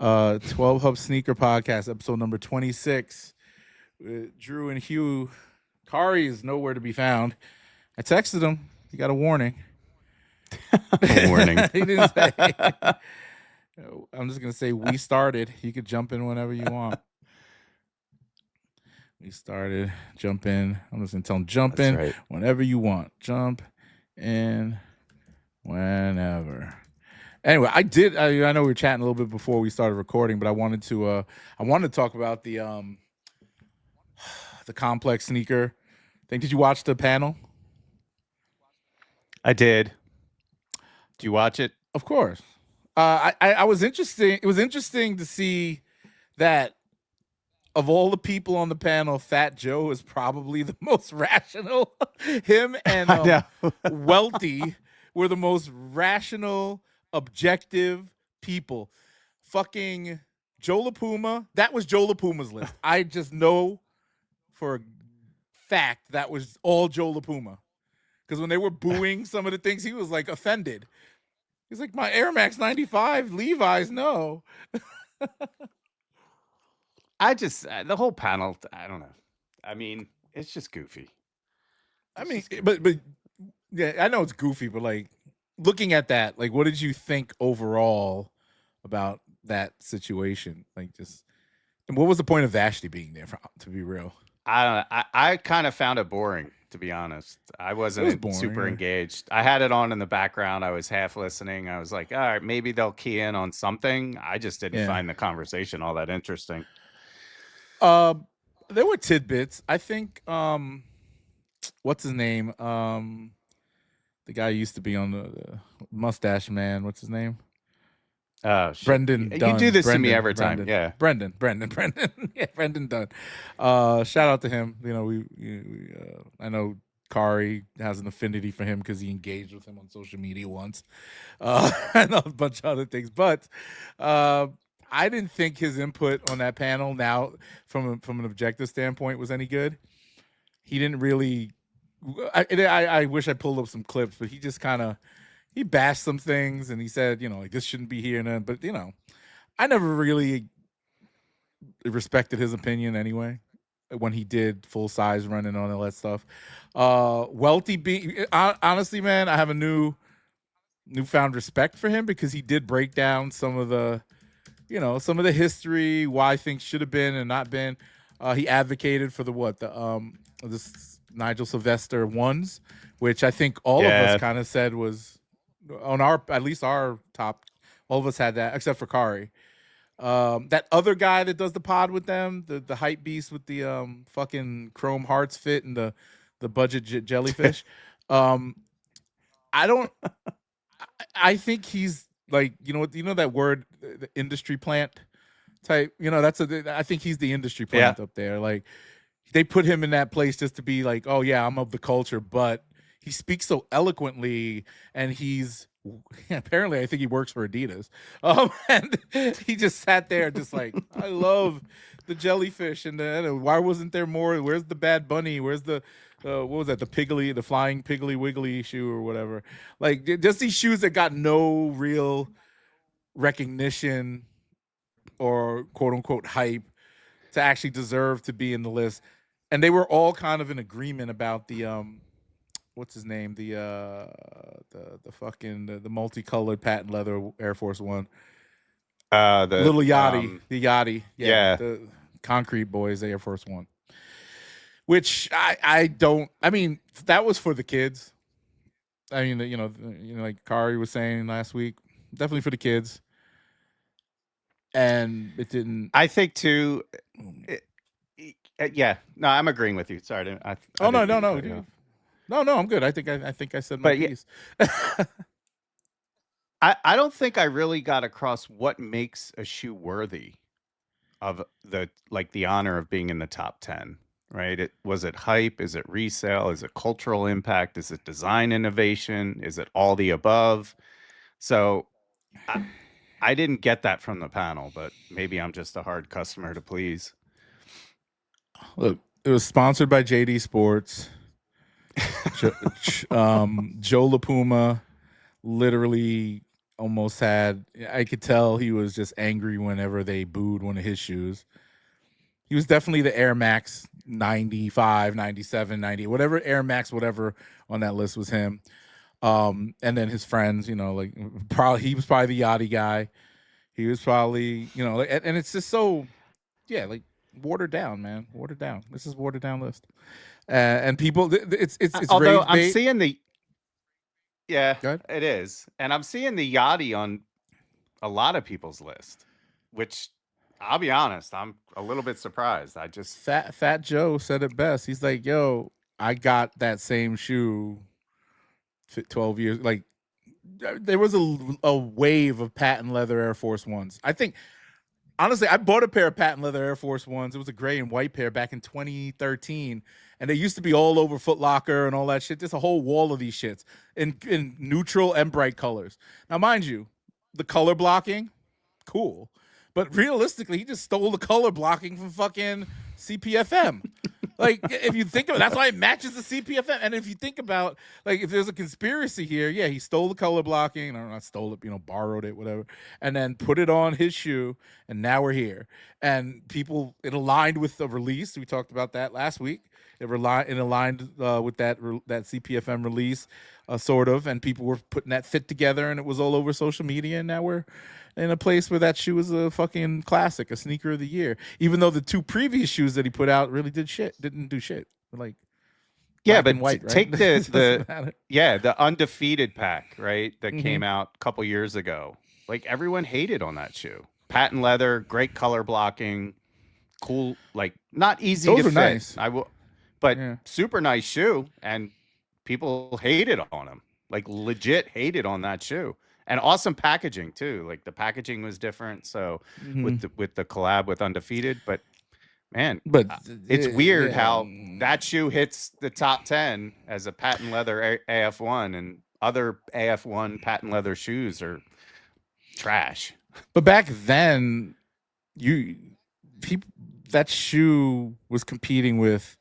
12 Hub Sneaker Podcast, episode number 26. Drew and Hugh. Kari is nowhere to be found. I texted him. He got a warning. A warning. He didn't say. I'm just going to say we started. You could jump in whenever you want. We started. Jump in. I'm just going to tell him jump That's in right. whenever you want. Jump in whenever. Anyway, I know we were chatting a little bit before we started recording, but I wanted to talk about the complex sneaker thing. Did you watch the panel? I did. Did you watch it? Of course. I was interesting. It was interesting to see that of all the people on the panel, Fat Joe is probably the most rational. Him and Welty were the most rational, objective people. Fucking Joe La Puma. That was Joe La Puma's list. I just know for a fact that was all Joe La Puma. Because when they were booing some of the things, he was like offended. He's like, my Air Max 95 Levi's, no. The whole panel, I don't know. I mean, it's just goofy. But yeah, I know it's goofy, but like looking at that, like, what did you think overall about that situation? Like, and what was the point of Vashti being there? To be real, I don't know. I kind of found it boring, to be honest. I wasn't super engaged. I had it on in the background. I was half listening. I was like, all right, maybe they'll key in on something. I just didn't find the conversation all that interesting. There were tidbits. I think, what's his name? The guy who used to be on the Mustache Man. What's his name? Brendan Dunn. You do this to me every time. Yeah. Brendan. Yeah, Brendan Dunn. Shout out to him. You know, I know Kari has an affinity for him because he engaged with him on social media once. And a bunch of other things. But I didn't think his input on that panel now from an objective standpoint was any good. He didn't really I wish I pulled up some clips, but he just kind of he bashed some things and he said, you know, like this shouldn't be here and then, but you know, I never really respected his opinion anyway when he did full size running on all that stuff. Welty honestly, man, I have a newfound respect for him because he did break down some of the history, why things should have been and not been. He advocated for this Nigel Sylvester ones, which I think all of us kind of said was on at least our top. All of us had that except for Kari. That other guy that does the pod with them, the hype beast with the fucking chrome hearts fit and the budget jellyfish. I think he's like, that word, the industry plant type, I think he's the industry plant up there. Like they put him in that place just to be like, oh yeah, I'm of the culture, but he speaks so eloquently and apparently I think he works for Adidas. And he just sat there just like, I love the jellyfish and why wasn't there more? Where's the Bad Bunny? Where's the what was that? The flying Piggly Wiggly shoe or whatever. Like just these shoes that got no real recognition or quote unquote hype to actually deserve to be in the list. And they were all kind of in agreement about the what's his name? The fucking the multicolored patent leather Air Force One. The Lil Yachty, the Yachty. Yeah. The Concrete Boys Air Force One. Which I mean, that was for the kids. I mean, like Kari was saying last week, definitely for the kids. And it didn't. I think too. No, I'm agreeing with you. Sorry. No, I'm good. I think I said my piece. I don't think I really got across what makes a shoe worthy of the honor of being in the top 10. Right? Was it hype? Is it resale? Is it cultural impact? Is it design innovation? Is it all the above? So I didn't get that from the panel, but maybe I'm just a hard customer to please. Look, it was sponsored by JD Sports. Joe La Puma literally almost had. I could tell he was just angry whenever they booed one of his shoes. He was definitely the Air Max 95, 97, 90, whatever Air Max, whatever on that list was him. And then his friends, you know, like probably he was probably the Yachty guy. He was probably, you know, and it's just so, yeah, like watered down, man, watered down. This is watered down list, and people, it's Although rage I'm bait. seeing the yeah, Go ahead. it is, and I'm seeing the Yachty on a lot of people's list, which I'll be honest, I'm a little bit surprised. I just Fat Joe said it best. He's like, "Yo, I got that same shoe 12 years. Like, there was a wave of patent leather Air Force Ones. I think, honestly, I bought a pair of patent leather Air Force Ones. It was a gray and white pair back in 2013, and they used to be all over Foot Locker and all that shit. There's a whole wall of these shits in neutral and bright colors. Now, mind you, the color blocking, cool. But realistically, he just stole the color blocking from fucking CPFM. Like, if you think of it, that's why it matches the CPFM. And if you think about, like, if there's a conspiracy here, yeah, he stole the color blocking, or not stole it, you know, borrowed it, whatever, and then put it on his shoe, and now we're here. And people, it aligned with the release. We talked about that last week. It aligned with that CPFM release, sort of, and people were putting that fit together, and it was all over social media, and now we're in a place where that shoe is a fucking classic, a sneaker of the year. Even though the two previous shoes that he put out really didn't do shit. Like, yeah, black but and white, right? take the Matter. the Undefeated pack, right? That came out a couple years ago. Like everyone hated on that shoe. Patent leather, great color blocking, cool, like not easy Those to are fit. nice. But Yeah. super nice shoe, and people hated on him. Like legit hated on that shoe. And awesome packaging too. Like the packaging was different. So with the collab with Undefeated, but man, But it's weird yeah. how that shoe hits the top 10 as a patent leather AF1, and other AF1 patent leather shoes are trash. But back then, that shoe was competing with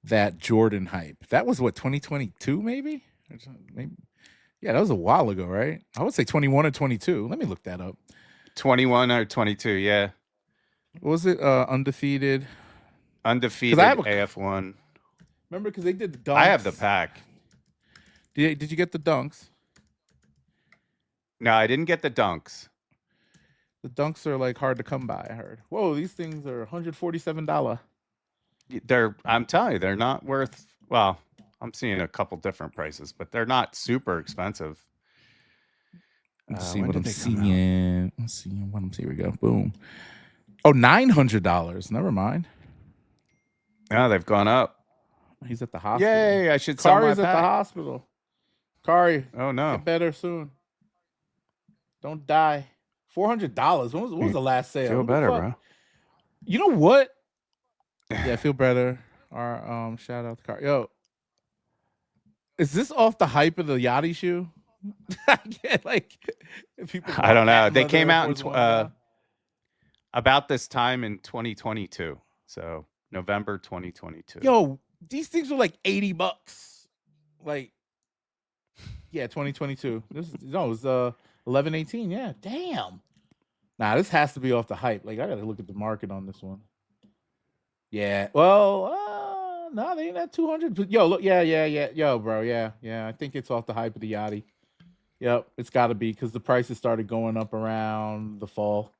that Jordan hype. That was what, 2022 maybe? Maybe. Yeah, that was a while ago, right? I would say 21 or 22. Let me look that up. 21 or 22, yeah. What was it? Undefeated AF1. Remember, because they did the dunks. I have the pack. Did you get the dunks? No, I didn't get the dunks. The dunks are like hard to come by, I heard. Whoa, these things are $147. I'm telling you, they're not worth, well, I'm seeing a couple different prices, but they're not super expensive. Let's see what I'm seeing. Let's see what I'm seeing. Here we go. Boom. Oh, $900. Never mind. Yeah, they've gone up. He's at the hospital. Yay, I should sell my Kari's at pack. the hospital. Kari. Oh, no. Get better soon. Don't die. $400. When was the last sale? Feel better, bro. You know what? Yeah, feel better. Our shout out to Kari. Yo, is this off the hype of the Yachty shoe? I don't know. They came out in about this time in 2022. So November 2022. Yo, these things were like $80. Like, yeah, 2022. It was 11/18. Yeah, damn. Nah, this has to be off the hype. Like, I gotta look at the market on this one. Yeah. Well, no, they ain't at 200. Yo, look, yeah. Yo, bro, yeah. I think it's off the hype of the Yachty. Yep, it's got to be because the prices started going up around the fall.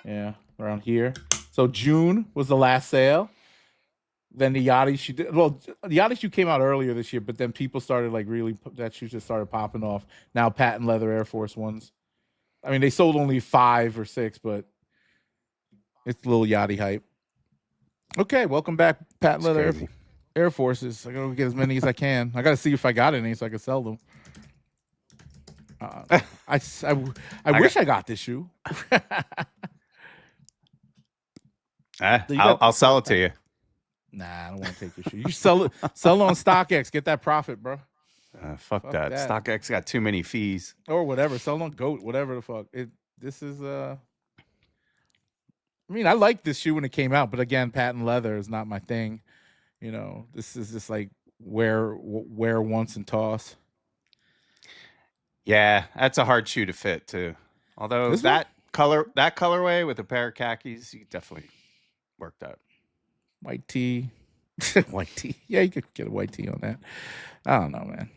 Yeah, around here. So June was the last sale. Then the Yachty shoe did, well, the Yachty shoe came out earlier this year, but then people started like really, that shoe just started popping off. Now patent leather Air Force Ones. I mean, they sold only 5 or 6, but it's a little Yachty hype. Okay, welcome back, patent leather Air Forces. I gotta get as many as I can. I gotta see if I got any so I can sell them. I wish I got this shoe. I'll sell it to you. Nah, I don't want to take your shoe. You sell it on StockX. Get that profit, bro. Fuck that. StockX got too many fees. Or whatever. Sell it on Goat. Whatever the fuck. This is I mean, I liked this shoe when it came out, but again, patent leather is not my thing. You know, this is just like wear once and toss. Yeah, that's a hard shoe to fit too. Although This one? that colorway with a pair of khakis, you definitely worked out. White tee. White tee. Yeah, you could get a white tee on that. I don't know, man.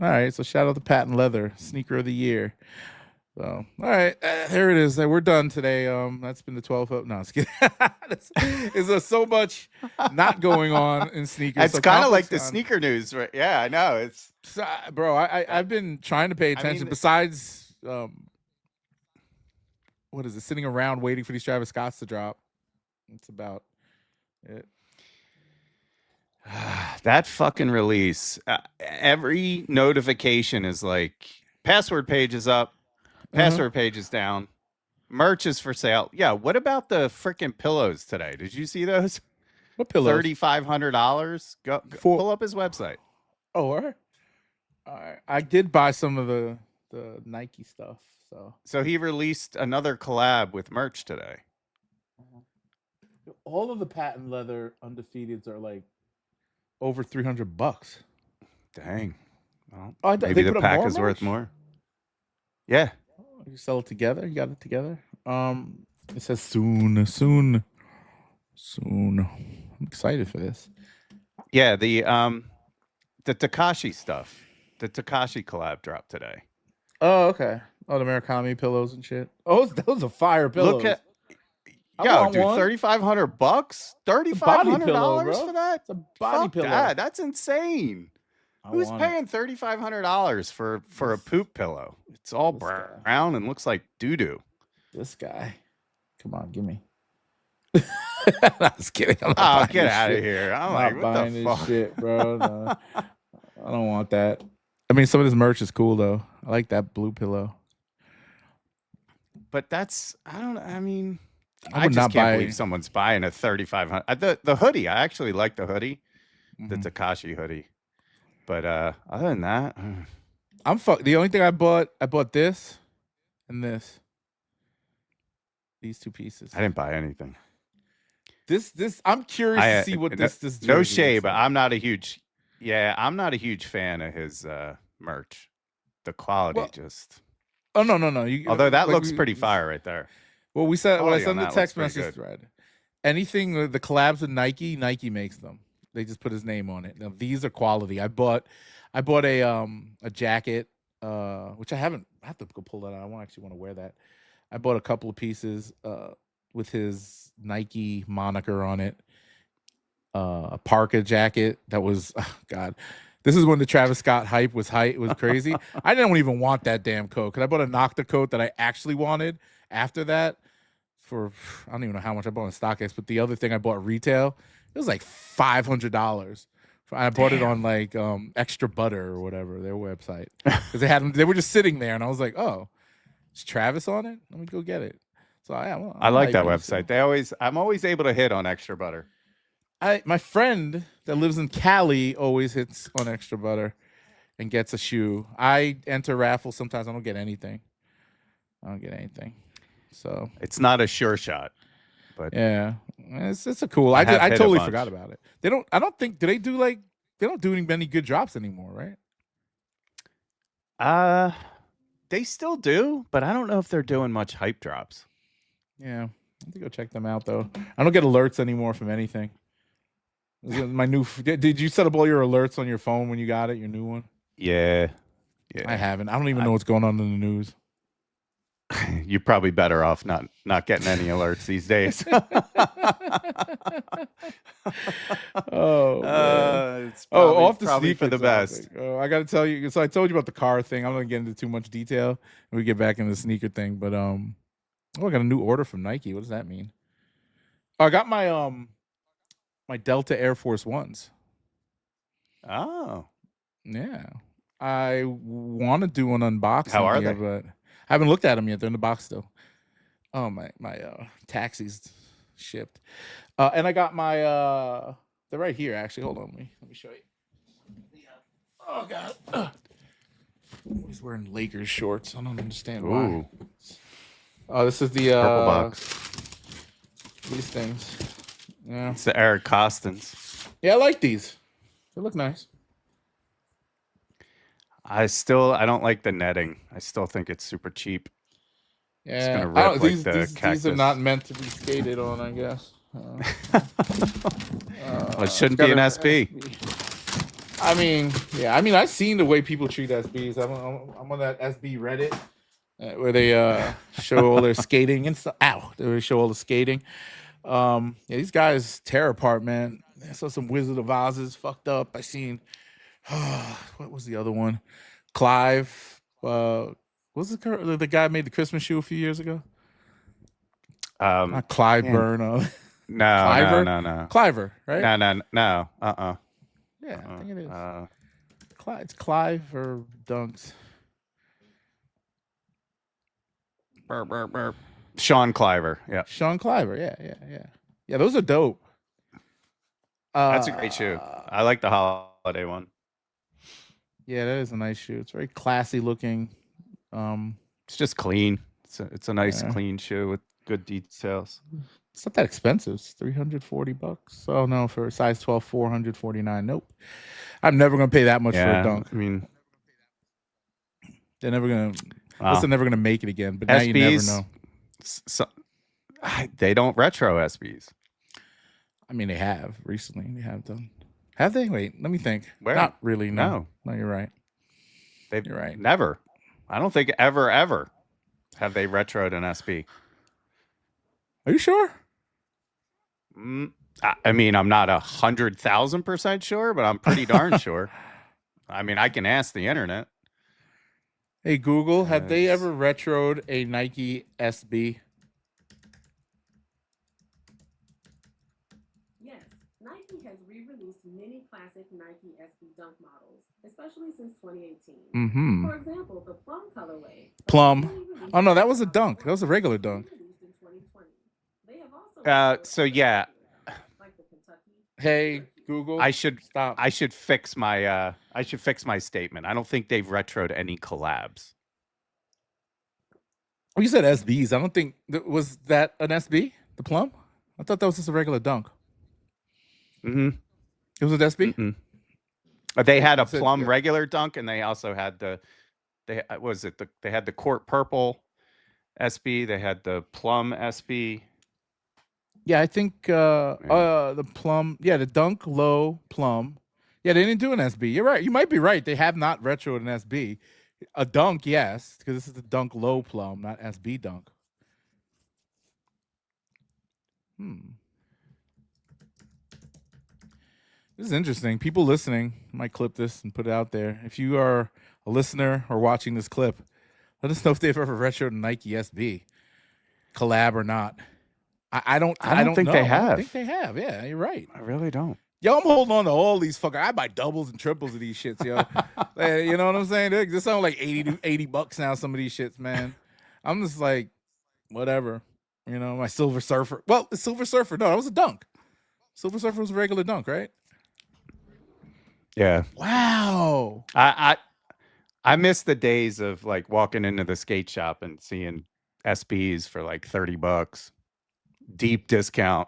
All right, so shout out to Patent Leather, sneaker of the year. So, all right, there it is. We're done today. That's been the 12. No, I'm just kidding. There's so much not going on in sneakers. It's so kind of like the Complex sneaker news, right? Yeah, I know. It's bro. I've been trying to pay attention. Besides, what is it? Sitting around waiting for these Travis Scotts to drop. That's about it. that fucking release. Every notification is like password page is up, password page is down, merch is for sale. Yeah, what about the freaking pillows today? Did you see those? What pillows? $3,500. Go pull up his website. Oh, all right. I did buy some of the Nike stuff. So he released another collab with merch today. All of the patent leather undefeateds are like over $300. Dang. Well, maybe the pack is worth more. Yeah. You sell it together. You got it together. It says soon. I'm excited for this. Yeah, the Tekashi stuff. The Tekashi collab dropped today. Oh, okay. Oh, the Murakami pillows and shit. Oh, those are fire pillows. Look at dude, $3,500. $3,500 for that? It's a body pillow. That's insane. Who's paying $3,500 for a poop pillow? It's all brown and looks like doo doo. This guy. Come on, give me. I was kidding. Get out of here. I'm like, what the fuck? Shit, bro. No, I don't want that. I mean, some of this merch is cool though. I like that blue pillow. But that's I just can't believe someone's buying a $3,500. The hoodie, I actually like the hoodie, the Tekashi hoodie. But other than that, The only thing I bought this and this. These two pieces. I didn't buy anything. This I'm curious to see what this no shade, but I'm not a huge fan of his merch. The quality just Oh no. Although that looks pretty fire right there. Well, we said when I sent the text message thread, anything the collabs with Nike makes them. They just put his name on it. Now these are quality. I bought a jacket, which I have to go pull that out. I actually want to wear that. I bought a couple of pieces with his Nike moniker on it. A parka jacket that was God. This is when the Travis Scott hype was crazy. I didn't even want that damn coat because I bought a Nocta coat that I actually wanted after that for I don't even know how much I bought on StockX, but the other thing I bought retail, it was like $500. I bought it on like Extra Butter or whatever, their website. Because they were just sitting there and I was like, oh, is Travis on it? Let me go get it. So I like that website. I'm always able to hit on Extra Butter. My friend that lives in Cali always hits on Extra Butter and gets a shoe. I enter raffle sometimes. I don't get anything. So it's not a sure shot, but yeah, it's a cool. I totally forgot about it. They don't. I don't think. Do they do like? They don't do many good drops anymore, right? They still do, but I don't know if they're doing much hype drops. Yeah, I have to go check them out though. I don't get alerts anymore from anything. My new. Did you set up all your alerts on your phone when you got it? Your new one? Yeah. I haven't. I don't even know what's going on in the news. You're probably better off not getting any alerts these days. It's off the probably for the best. I got to tell you. So I told you about the car thing. I'm not gonna get into too much detail when we get back into the sneaker thing. But I got a new order from Nike. What does that mean? I got my my Delta Air Force Ones. Oh, yeah. I want to do an unboxing. How are they? But I haven't looked at them yet. They're in the box still. Oh, my taxi's shipped. And I got my they're right here actually. Hold on, let me show you. Oh God. He's wearing Lakers shorts. I don't understand why. Oh, this is the purple box. These things. Yeah. It's the Eric Kostons. Yeah, I like these. They look nice. I don't like the netting. I still think it's super cheap. It's Yeah, gonna rip like the these are not cactus. meant to be skated on, I guess. Well, it It's shouldn't got be an a SB. I mean, yeah, I mean, I've seen the way people treat SBs. I'm on that SB Reddit where they show all their skating and stuff. Ow, they show all the skating. Yeah, these guys tear apart, man. I saw some Wizard of Oz's fucked up. I seen what was the other one? Clive. Was the guy made the Christmas shoe a few years ago? Not Clive Man, Burn. no, Cliver. no. Cliver, right? No. Yeah, I think it is. It's Clive or Dunks. Burr, burr, burr. Sean Cliver. Yeah. Sean Cliver. Yeah. Yeah, those are dope. That's a great shoe. I like the holiday one. Yeah, that is a nice shoe. It's very classy looking. It's just clean. It's a nice clean shoe with good details. It's not that expensive. It's $340. Oh no, for a size 12, $449. Nope. I'm never gonna pay that much for a Dunk. I mean, they're never gonna. They're never gonna make it again. But now SBs, you never know. They don't retro SBs. I mean, they have recently. They have done. Have they? Wait, let me think. Where? Not really. No, you're right. You're right. Never. I don't think ever have they retroed an SB. Are you sure? I mean, I'm not 100,000% sure, but I'm pretty darn sure. I mean, I can ask the internet. Hey Google, have they ever retroed a Nike SB? Yes, Nike has re-released many classic Nike SB Dunk models, especially since 2018. Mm-hmm. For example, the Plum colorway. Plum. Oh no, that was a Dunk. That was a regular Dunk. So yeah. Hey Google, I should fix my statement. I don't think they've retroed any collabs. Oh, you said SBs. I don't think was that an SB, the Plum? I thought that was just a regular Dunk. Mm-hmm. It was an SB? Mm-hmm. They had a Plum regular Dunk, and they also had they had the Court Purple SB, they had the Plum SB. Yeah, I think the Plum, the Dunk Low Plum. Yeah, they didn't do an SB. You're right. You might be right. They have not retroed an SB. A Dunk, yes, because this is the Dunk Low Plum, not SB Dunk. This is interesting. People listening might clip this and put it out there. If you are a listener or watching this clip, let us know if they've ever retroed a Nike SB, collab or not. I don't think know. they have. I don't think they have. Yeah, you're right. I really don't. Yo, I'm holding on to all these fuckers. I buy doubles and triples of these shits, yo. You know what I'm saying? This sound like $80 now, some of these shits, man. I'm just like, whatever. You know, my Silver Surfer. Well, the Silver Surfer, no, that was a Dunk. Silver Surfer was a regular Dunk, right? Yeah. Wow. I miss the days of like walking into the skate shop and seeing SBs for like $30. Deep discount.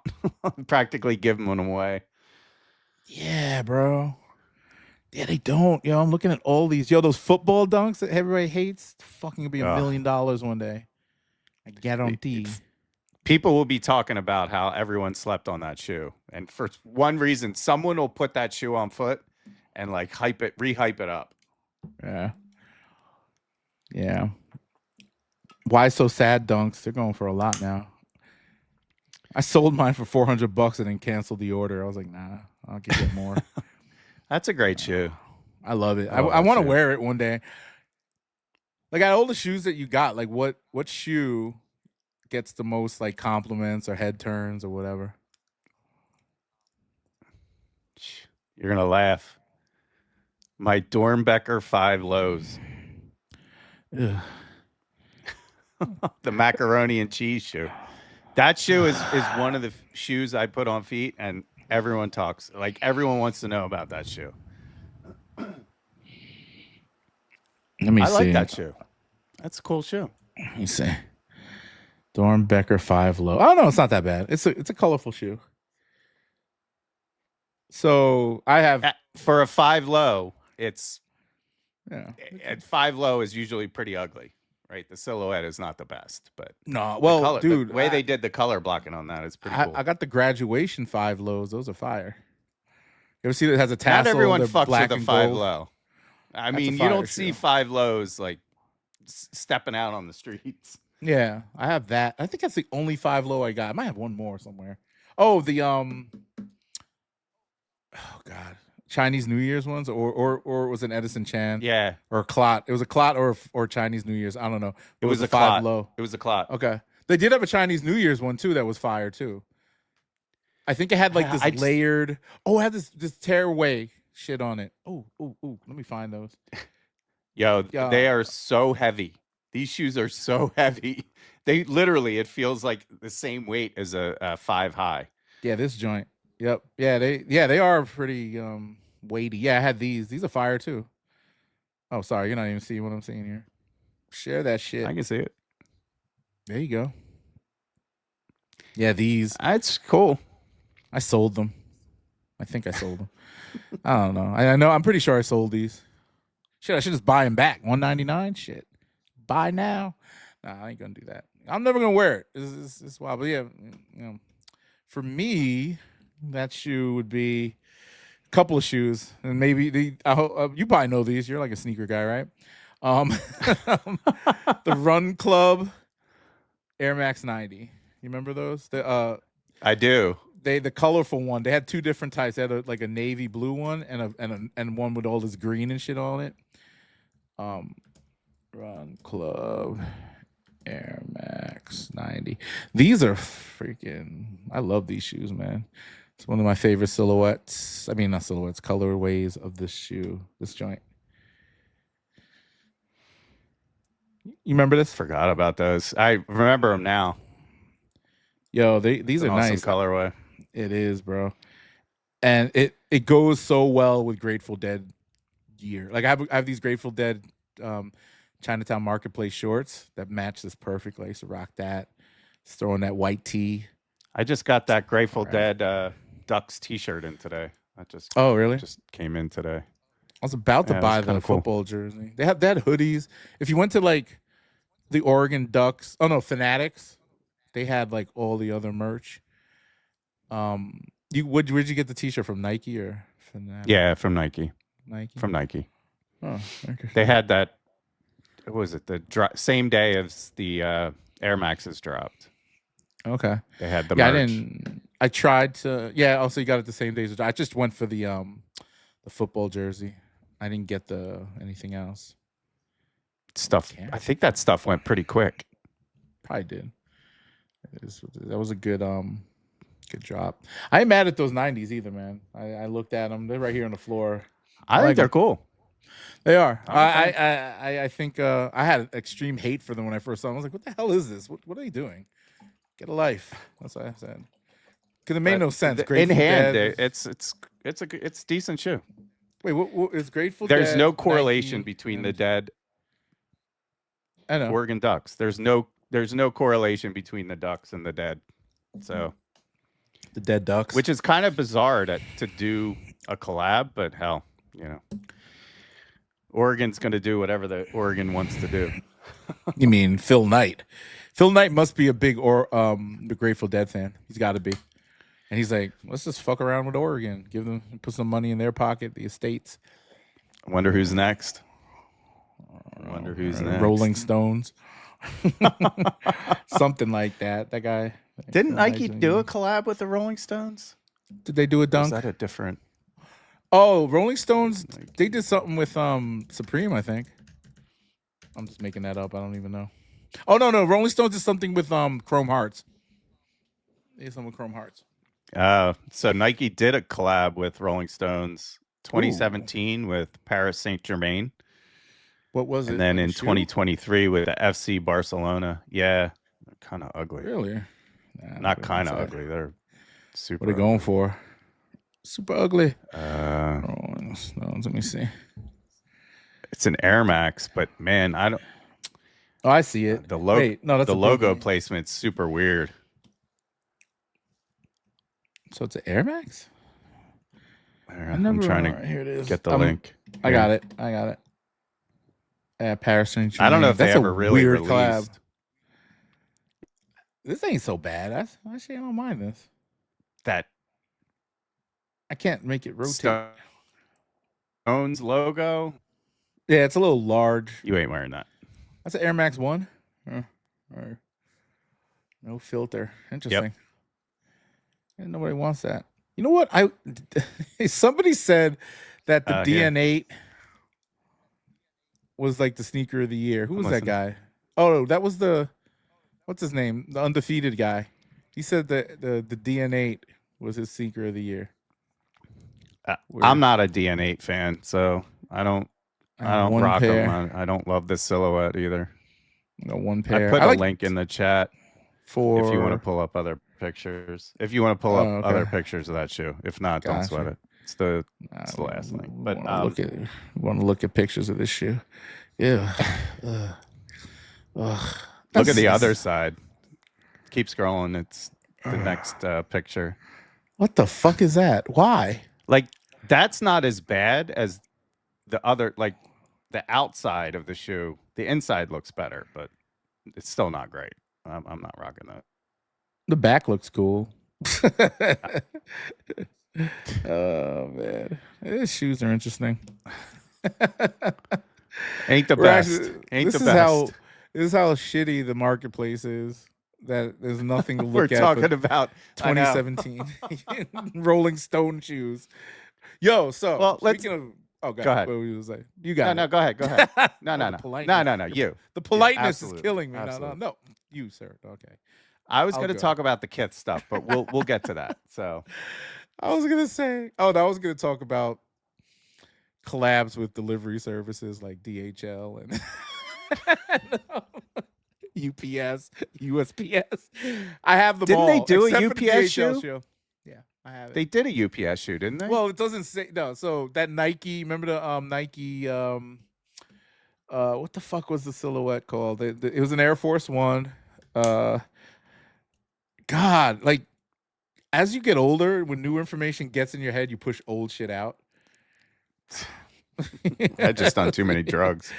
Practically giving them away. Yeah, bro. Yeah, they don't. Yo, I'm looking at all these. Yo, those football dunks that everybody hates. Fucking be $1 million one day. I guarantee. People will be talking about how everyone slept on that shoe. And for one reason, someone will put that shoe on foot and like rehype it up. Yeah. Yeah. Why so sad dunks? They're going for a lot now. I sold mine for $400 and then canceled the order. I was like, nah, I'll get more. That's a great shoe. I love it. I want to wear it one day. Like, out of all the shoes that you got, like what shoe gets the most like compliments or head turns or whatever? You're gonna laugh. My Dornbecker 5 lows. The macaroni and cheese shoe. That shoe is one of the shoes I put on feet, and everyone talks. Like, everyone wants to know about that shoe. Let me see. I like that shoe. That's a cool shoe. Let me see. Dornbecker 5 low. Oh no, it's not that bad. It's a colorful shoe. So I have for a 5 low, it's Yeah. At 5 low is usually pretty ugly, right? The silhouette is not the best, but No, well, dude, the way they did the color blocking on that is pretty cool. I got the graduation 5 lows. Those are fire. You ever see that it has a Not tassel? everyone They're fucks black with a and 5 gold. low. I That's a mean, you fire don't see shoe. 5 lows like stepping out on the streets. Yeah, I have that. I think that's the only 5 low I got. I might have one more somewhere. Oh, the oh god, Chinese New Year's ones, or it was an Edison Chan. Yeah, or a clot. It was a clot or Chinese New Year's. I don't know. it was a 5 clot. low. It was a clot. Okay, they did have a Chinese New Year's one too that was fire too. I think it had like this layered. Oh, it had this tearaway shit on it. Oh. Let me find those. Yo, they are so heavy. These shoes are so heavy. They literally, it feels like the same weight as a 5 high. Yeah, this joint. Yep. Yeah, they are pretty weighty. Yeah, I had these. These are fire too. Oh, sorry, you're not even seeing what I'm seeing here. Share that shit. I can see it. There you go. Yeah, these. That's cool. I sold them. I think I sold them. I don't know. I know. I'm pretty sure I sold these. Shit, I should just buy them back. $199. Shit, buy now. Nah, I ain't gonna do that. I'm never gonna wear it. It's wild. But yeah, you know, for me, that shoe would be a couple of shoes, and maybe you probably know these. You're like a sneaker guy, right? The Run Club Air Max 90. You remember those? I do. The colorful one. They had 2 different types. They had like a navy blue one and one with all this green and shit on it. Run Club Air Max 90. These are freaking. I love these shoes, man. It's one of my favorite silhouettes. I mean, not silhouettes, colorways of this shoe, this joint. You remember this? Forgot about those. I remember them now. Yo, these are awesome nice. Colorway. It is, bro. And it goes so well with Grateful Dead gear. Like I have these Grateful Dead Chinatown Marketplace shorts that match this perfectly. I used to rock that. Just throwing that white tee. I just got that Grateful Dead Ducks t-shirt in today. Oh, really? Just came in today. I was about to buy the football jersey. They had hoodies. If you went to like the Oregon Ducks, Fanatics, they had like all the other merch. Where'd you get the t-shirt from? Nike or Fanatics? Yeah, from Nike. Nike. From Nike. Oh, okay. They had that. What was it? The same day as the Air Maxes dropped. Okay. They had the merch. I tried to. Yeah. Also, you got it the same days. I just went for the football jersey. I didn't get anything else. Stuff. I think that stuff went pretty quick. Probably did. That was a good drop. I ain't mad at those 90s either, man. I looked at them. They're right here on the floor. I think they're cool. They are. I think I had extreme hate for them when I first saw them. I was like, what the hell is this? What are they doing? Get a life. That's what I said. Because it made no sense. In hand, it's decent shoe. Wait, what is Grateful Dead? There's no 19, correlation between the Dead Oregon Ducks. There's no correlation between the Ducks and the Dead. So the Dead Ducks, which is kind of bizarre to do a collab, but hell, Oregon's going to do whatever the Oregon wants to do. You mean Phil Knight? Phil Knight must be a big the Grateful Dead fan. He's got to be. And he's like, let's just fuck around with Oregon. Put some money in their pocket, the estates. I wonder who's next. Next. Rolling Stones. Something like that. That guy. Didn't Nike do a collab with the Rolling Stones? Did they do a dunk? Or is that a different? Oh, Rolling Stones, they did something with Supreme, I think. I'm just making that up. I don't even know. Oh, no. Rolling Stones did something with Chrome Hearts. They did something with Chrome Hearts. So Nike did a collab with Rolling Stones 2017 with Paris Saint-Germain. What was it? And then in 2023 with the FC Barcelona. Yeah, they're kind of ugly. Really? Not kind of ugly. They're super. What are they going for? Super ugly. Rolling Stones. Let me see. It's an Air Max, but man, I don't. Oh, I see it. The logo. Wait, no, that's the logo placement's super weird. So it's an Air Max? I'm trying to here it is. get the link. I got it. Paris Saint I don't know Germain. if they That's ever a really weird released. collab. This ain't so bad. Actually, I don't mind this. That I can't make it rotate. Stones logo. Yeah, it's a little large. You ain't wearing that. That's an Air Max 1. No filter. Interesting. And nobody wants that. You know what? Somebody said that the DN8 was like the sneaker of the year. Who was that guy? Oh, that was what's his name? The undefeated guy. He said that the DN8 was his sneaker of the year. I'm not a DN8 fan, so I don't rock them. I don't love this silhouette either. No, one pair. I put a link in the chat if you want to pull up other pictures. If you want to pull up other pictures of that shoe. If not, don't sweat it. It's the last link. But want to look at pictures of this shoe. Yeah. Look at the other side. Keep scrolling. It's the next picture. What the fuck is that? Why? Like, that's not as bad as the other, like the outside of the shoe. The inside looks better, but it's still not great. I'm not rocking that. The back looks cool. Oh man, these shoes are interesting. Ain't the best. Ain't the best. This is how shitty the marketplace is. That there's nothing to look We're at. talking about 2017 Rolling Stone shoes. Yo, so well, let's. go ahead. What were you say? You got no, it. go ahead. No. You. The politeness is absolutely. killing me. No, you, sir. Okay. I was going to talk about the Kith stuff, but we'll get to that. So, I was going to talk about collabs with delivery services like DHL and UPS, USPS. I have them all. Didn't they do a except for the UPS DHL shoe? Yeah, I have it. They did a UPS shoe, didn't they? Well, it doesn't say no. So that Nike, remember the Nike what the fuck was the silhouette called? It was an Air Force 1. God, like as you get older, when new information gets in your head, you push old shit out. I just done too many drugs.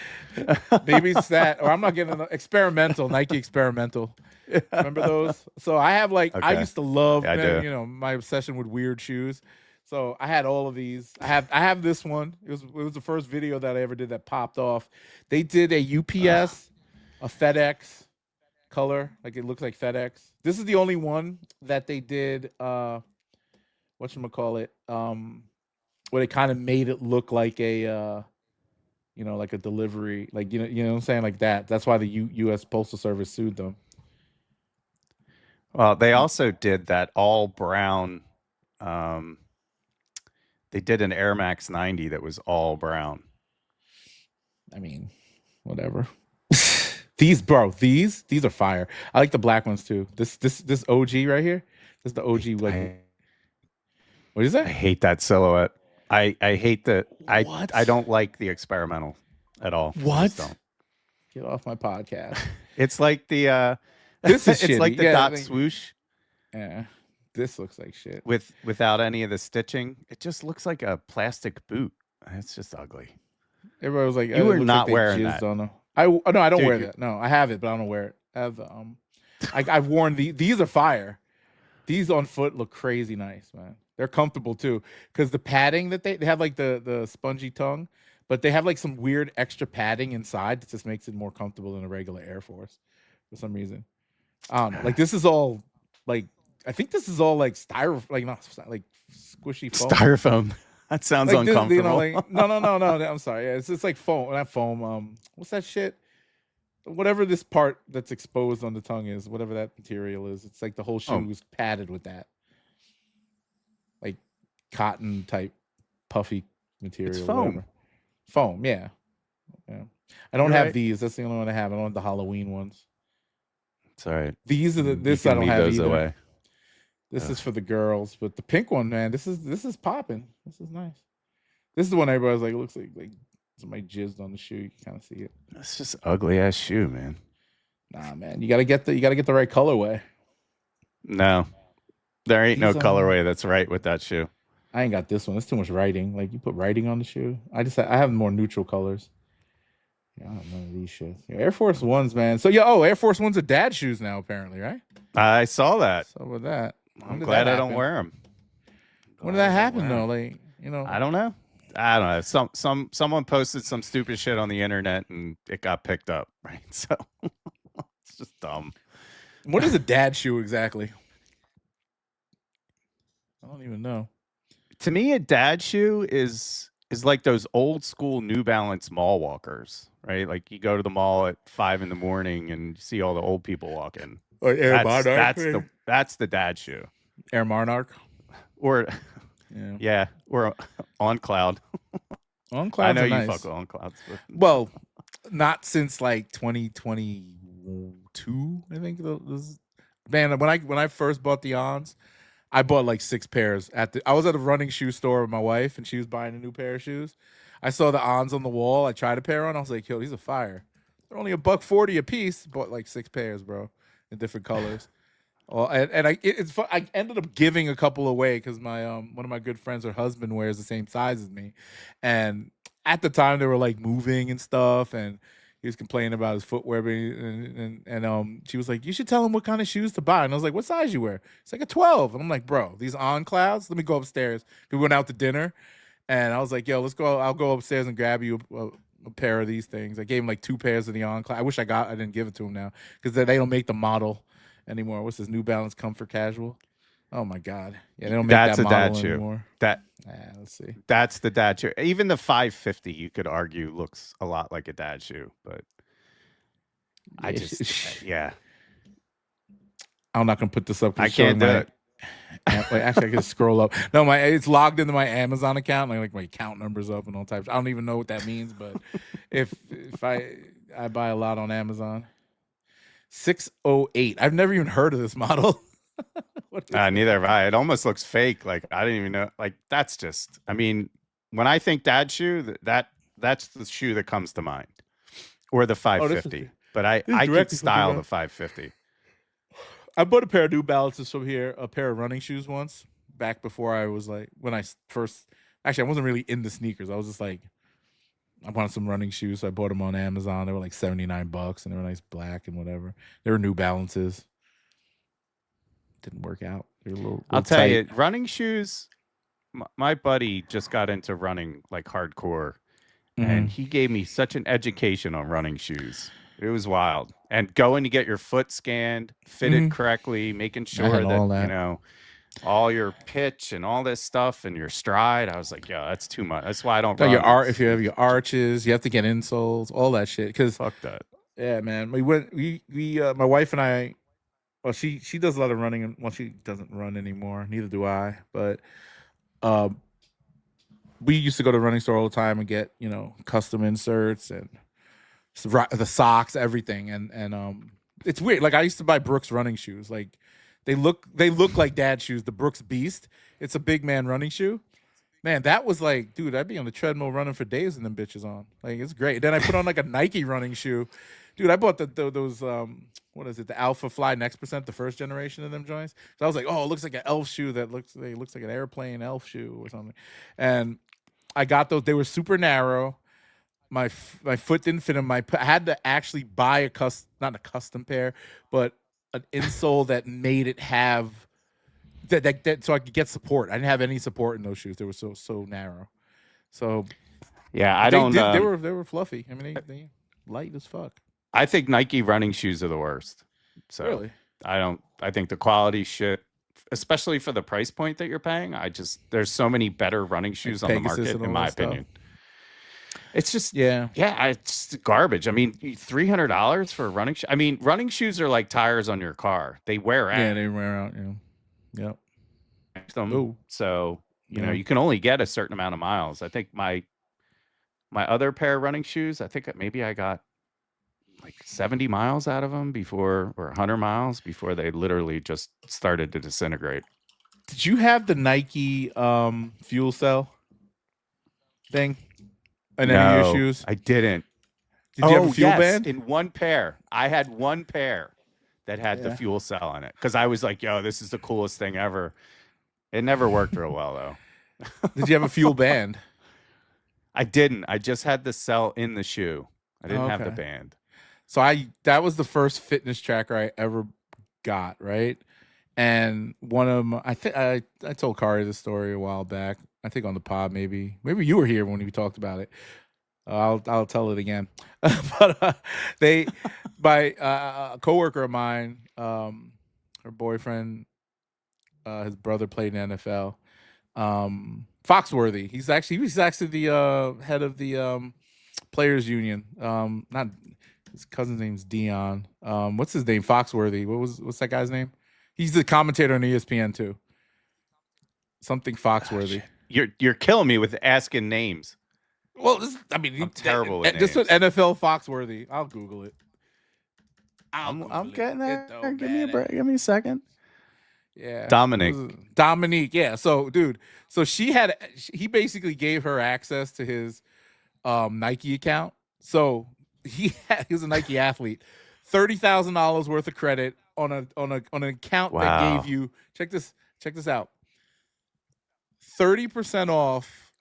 Maybe it's that, or I'm not getting experimental, Nike experimental. Remember those? So I have I used to love, my obsession with weird shoes. So I had all of these. I have this one. It was the first video that I ever did that popped off. They did a UPS, a FedEx color, like it looks like FedEx. This is the only one that they did. Whatchamacallit? Where they kind of made it look like a, like a delivery, like you know what I'm saying, like that. That's why the U.S. Postal Service sued them. Well, they also did that all brown. They did an Air Max 90 that was all brown. I mean, whatever. These are fire. I like the black ones too. This OG right here. This is the OG. What is that? I hate that silhouette. I hate the. I don't like the experimental at all. What? Don't. Get off my podcast. It's like the. This is it's shitty. like the dot swoosh. Yeah, this looks like shit. Without any of the stitching, it just looks like a plastic boot. It's just ugly. Everybody was like, "You were not wearing that." No, I don't wear that. No, I have it, but I don't wear it. I have I've worn these are fire. These on foot look crazy nice, man. They're comfortable too, because the padding that they have, like the spongy tongue, but they have like some weird extra padding inside that just makes it more comfortable than a regular Air Force for some reason. Like this is all like, I think this is all like styrofoam, like not like squishy foam. Styrofoam. That sounds like uncomfortable. This, no. I'm sorry. Yeah, it's like foam. Not foam. What's that shit? Whatever this part that's exposed on the tongue is, whatever that material is, it's like the whole shoe is padded with that, like cotton type puffy material. It's foam. Whatever. Foam, yeah. I don't have these. That's the only one I have. I don't have the Halloween ones. It's all right. These are this I don't have those either. Away. This is for the girls, but the pink one, man, this is popping. This is nice. This is the one everybody's like, it looks like somebody jizzed on the shoe. You can kind of see it. That's just ugly ass shoe, man. Nah, man, you gotta get the right colorway. No, there ain't no colorway that's right with that shoe. I ain't got this one. It's too much writing. Like you put writing on the shoe. I have more neutral colors. Yeah, I don't know these shits. Yeah, Air Force Ones, man. So yeah, Air Force Ones are dad shoes now, apparently, right? I saw that. So with that, I'm glad I don't wear them. When did that happen though? Like, you know, I don't know. I don't know. Someone posted some stupid shit on the internet and it got picked up, right? So it's just dumb. What is a dad shoe exactly? I don't even know. To me, a dad shoe is like those old school New Balance mall walkers, right? Like you go to the mall at 5 a.m. and you see all the old people walking. Or Air Monarch. That's the dad shoe. Air Monarch. Or yeah, or On Cloud. On Clouds. I know are you nice. fuck with On Clouds. But... Well, not since like 2022. I think man. When I first bought the Ons, I bought like 6 pairs I was at a running shoe store with my wife, and she was buying a new pair of shoes. I saw the Ons on the wall. I tried a pair on. I was like, yo, these are fire. They're only $140 a piece. Bought like 6 pairs, bro, in different colors. Well, and it's fun. I ended up giving a couple away because my one of my good friends, her husband wears the same size as me, and at the time they were like moving and stuff, and he was complaining about his footwear, and she was like, "You should tell him what kind of shoes to buy." And I was like, "What size you wear?" It's like a 12, and I'm like, "Bro, these On Clouds. Let me go upstairs." We went out to dinner, and I was like, "Yo, let's go. I'll go upstairs and grab you a pair of these things." I gave him like 2 pairs of the On Cloud. I wish I didn't give it to him now because they don't make the model anymore. What's this New Balance Comfort Casual? Oh my God! Yeah, they don't make that's that model a dad anymore. Shoe. Let's see. That's the dad shoe. Even the 550, you could argue, looks a lot like a dad shoe, but I just I'm not gonna put this up. I can't do it. Wait, actually, I can scroll up. No, it's logged into my Amazon account. Like my account number's up and all types. I don't even know what that means, but if I buy a lot on Amazon. 608. I've never even heard of this model. Neither have I. It almost looks fake. Like I didn't even know. Like that's just. I mean, when I think dad shoe, that's the shoe that comes to mind, or the 550. But I could style the 550. I bought a pair of New Balances from here, a pair of running shoes once, back before I was like, when I first, actually, I wasn't really into sneakers. I was just like, I wanted some running shoes, so I bought them on Amazon. They were like $79, and they were nice black and whatever. They were New Balances. Didn't work out. They were a little I'll tell you, running shoes. My buddy just got into running like hardcore, and he gave me such an education on running shoes. It was wild. And going to get your foot scanned, fitted correctly, making sure that you know all your pitch and all this stuff and your stride. I was like, yo, that's too much. That's why I don't run. If you have your arches, you have to get insoles, all that shit. Because fuck that. Yeah, man. We my wife and I, well, she does a lot of running. Well, she doesn't run anymore. Neither do I. But we used to go to the running store all the time and get, you know, custom inserts and the socks, everything. And it's weird. Like I used to buy Brooks running shoes. Like they look like dad shoes. The Brooks Beast. It's a big man running shoe. Man, that was like, dude, I'd be on the treadmill running for days and them bitches on. Like it's great. Then I put on like a Nike running shoe. Dude, I bought those what is it? The Alpha Fly Next Percent, the first generation of them joints. So I was like, oh, it looks like an elf shoe that looks like an airplane elf shoe or something. And I got those. They were super narrow. My foot didn't fit them. I had to actually buy not a custom pair, but an insole that made it have that so I could get support. I didn't have any support in those shoes. They were so narrow. So yeah, they were fluffy. I mean, they light as fuck. I think Nike running shoes are the worst. So really? I think the quality shit, especially for the price point that you're paying. There's so many better running shoes on the market, in my opinion. It's just it's garbage. I mean, $300 for a running shoe. I mean, running shoes are like tires on your car. They wear out. Yeah, they wear out. Yeah. Yep. So you know, you can only get a certain amount of miles. I think my other pair of running shoes, I think maybe I got like 70 miles out of them or 100 miles before they literally just started to disintegrate. Did you have the Nike fuel cell thing in any of your shoes? I didn't. Did you have a fuel band? In one pair. I had one pair that had the fuel cell in it because I was like, yo, this is the coolest thing ever. It never worked real well, though. Did you have a fuel band? I didn't. I just had the cell in the shoe. I didn't have the Okay. band. So that was the first fitness tracker I ever got, right? And one of them, I think I told Kari the story a while back. I think on the pod, maybe you were here when we talked about it. I'll tell it again. But a coworker of mine, her boyfriend, his brother played in the NFL. Foxworthy. He's actually the head of the players union. Not his cousin's name's Dion. What's his name? Foxworthy. What's that guy's name? He's the commentator on ESPN too. Something Foxworthy. You're killing me with asking names. Well, I'm terrible with just names. NFL Foxworthy. I'll Google it. I'm getting there. Give me a break. Give me a second. Yeah, Dominique. Yeah. So, dude. So he basically gave her access to his Nike account. So he was a Nike athlete. $30,000 worth of credit on an account that gave you check this out. 30% off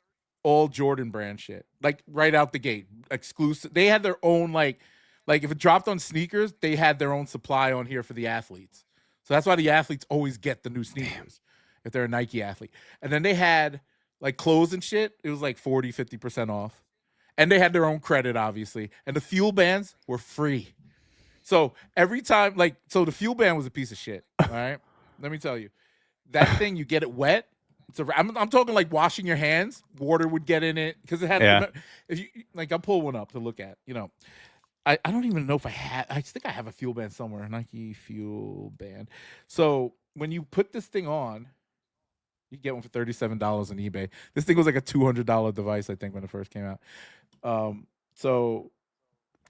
all Jordan brand shit. Like right out the gate. Exclusive. They had their own like if it dropped on sneakers, they had their own supply on here for the athletes. So that's why the athletes always get the new sneakers if they're a Nike athlete. And then they had like clothes and shit. It was like 40, 50% off. And they had their own credit, obviously. And the fuel bands were free. So every time, the fuel band was a piece of shit. All right. Let me tell you. That thing, you get it wet. I'm talking like washing your hands. Water would get in it. Because it had, if you I'll pull one up to look at, I don't even know if I think I have a fuel band somewhere. Nike fuel band. So when you put this thing on, you get one for $37 on eBay. This thing was like a $200 device, I think, when it first came out. So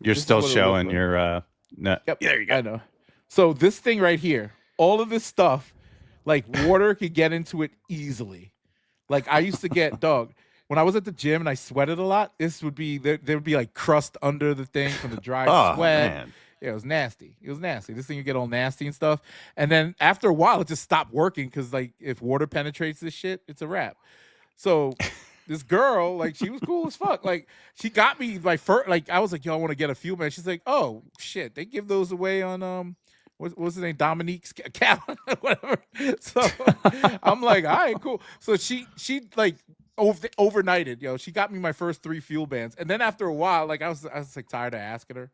you're still showing your Yep, there you go. I know. So this thing right here, all of this stuff, like water could get into it easily. Like I used to get when I was at the gym and I sweated a lot, there would be like crust under the thing from the dry sweat. Man. Yeah, it was nasty. This thing would get all nasty and stuff. And then after a while, it just stopped working because like if water penetrates this shit, it's a wrap. So this girl, like she was cool as fuck. Like she got me my first, like I was like, yo, I want to get a fuel band. She's like, oh shit, they give those away on what's his name? Dominique's account, whatever. So I'm like, all right, cool. So she like overnighted, yo. She got me my first 3 fuel bands, and then after a while, like I was like tired of asking her,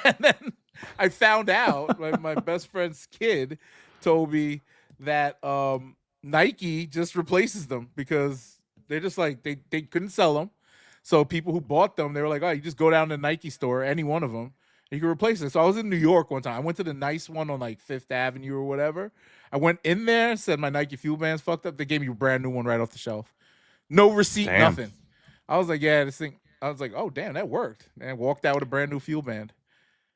and then I found out my best friend's kid told me that Nike just replaces them because they're just like they couldn't sell them, so people who bought them, they were like, oh, you just go down to the Nike store, any one of them. You can replace it. So I was in New York one time. I went to the nice one on like 5th Avenue or whatever. I went in there, said my Nike fuel band's fucked up. They gave me a brand new one right off the shelf. No receipt, nothing. I was like, yeah, this thing. I was like, oh, damn, that worked. And walked out with a brand new fuel band.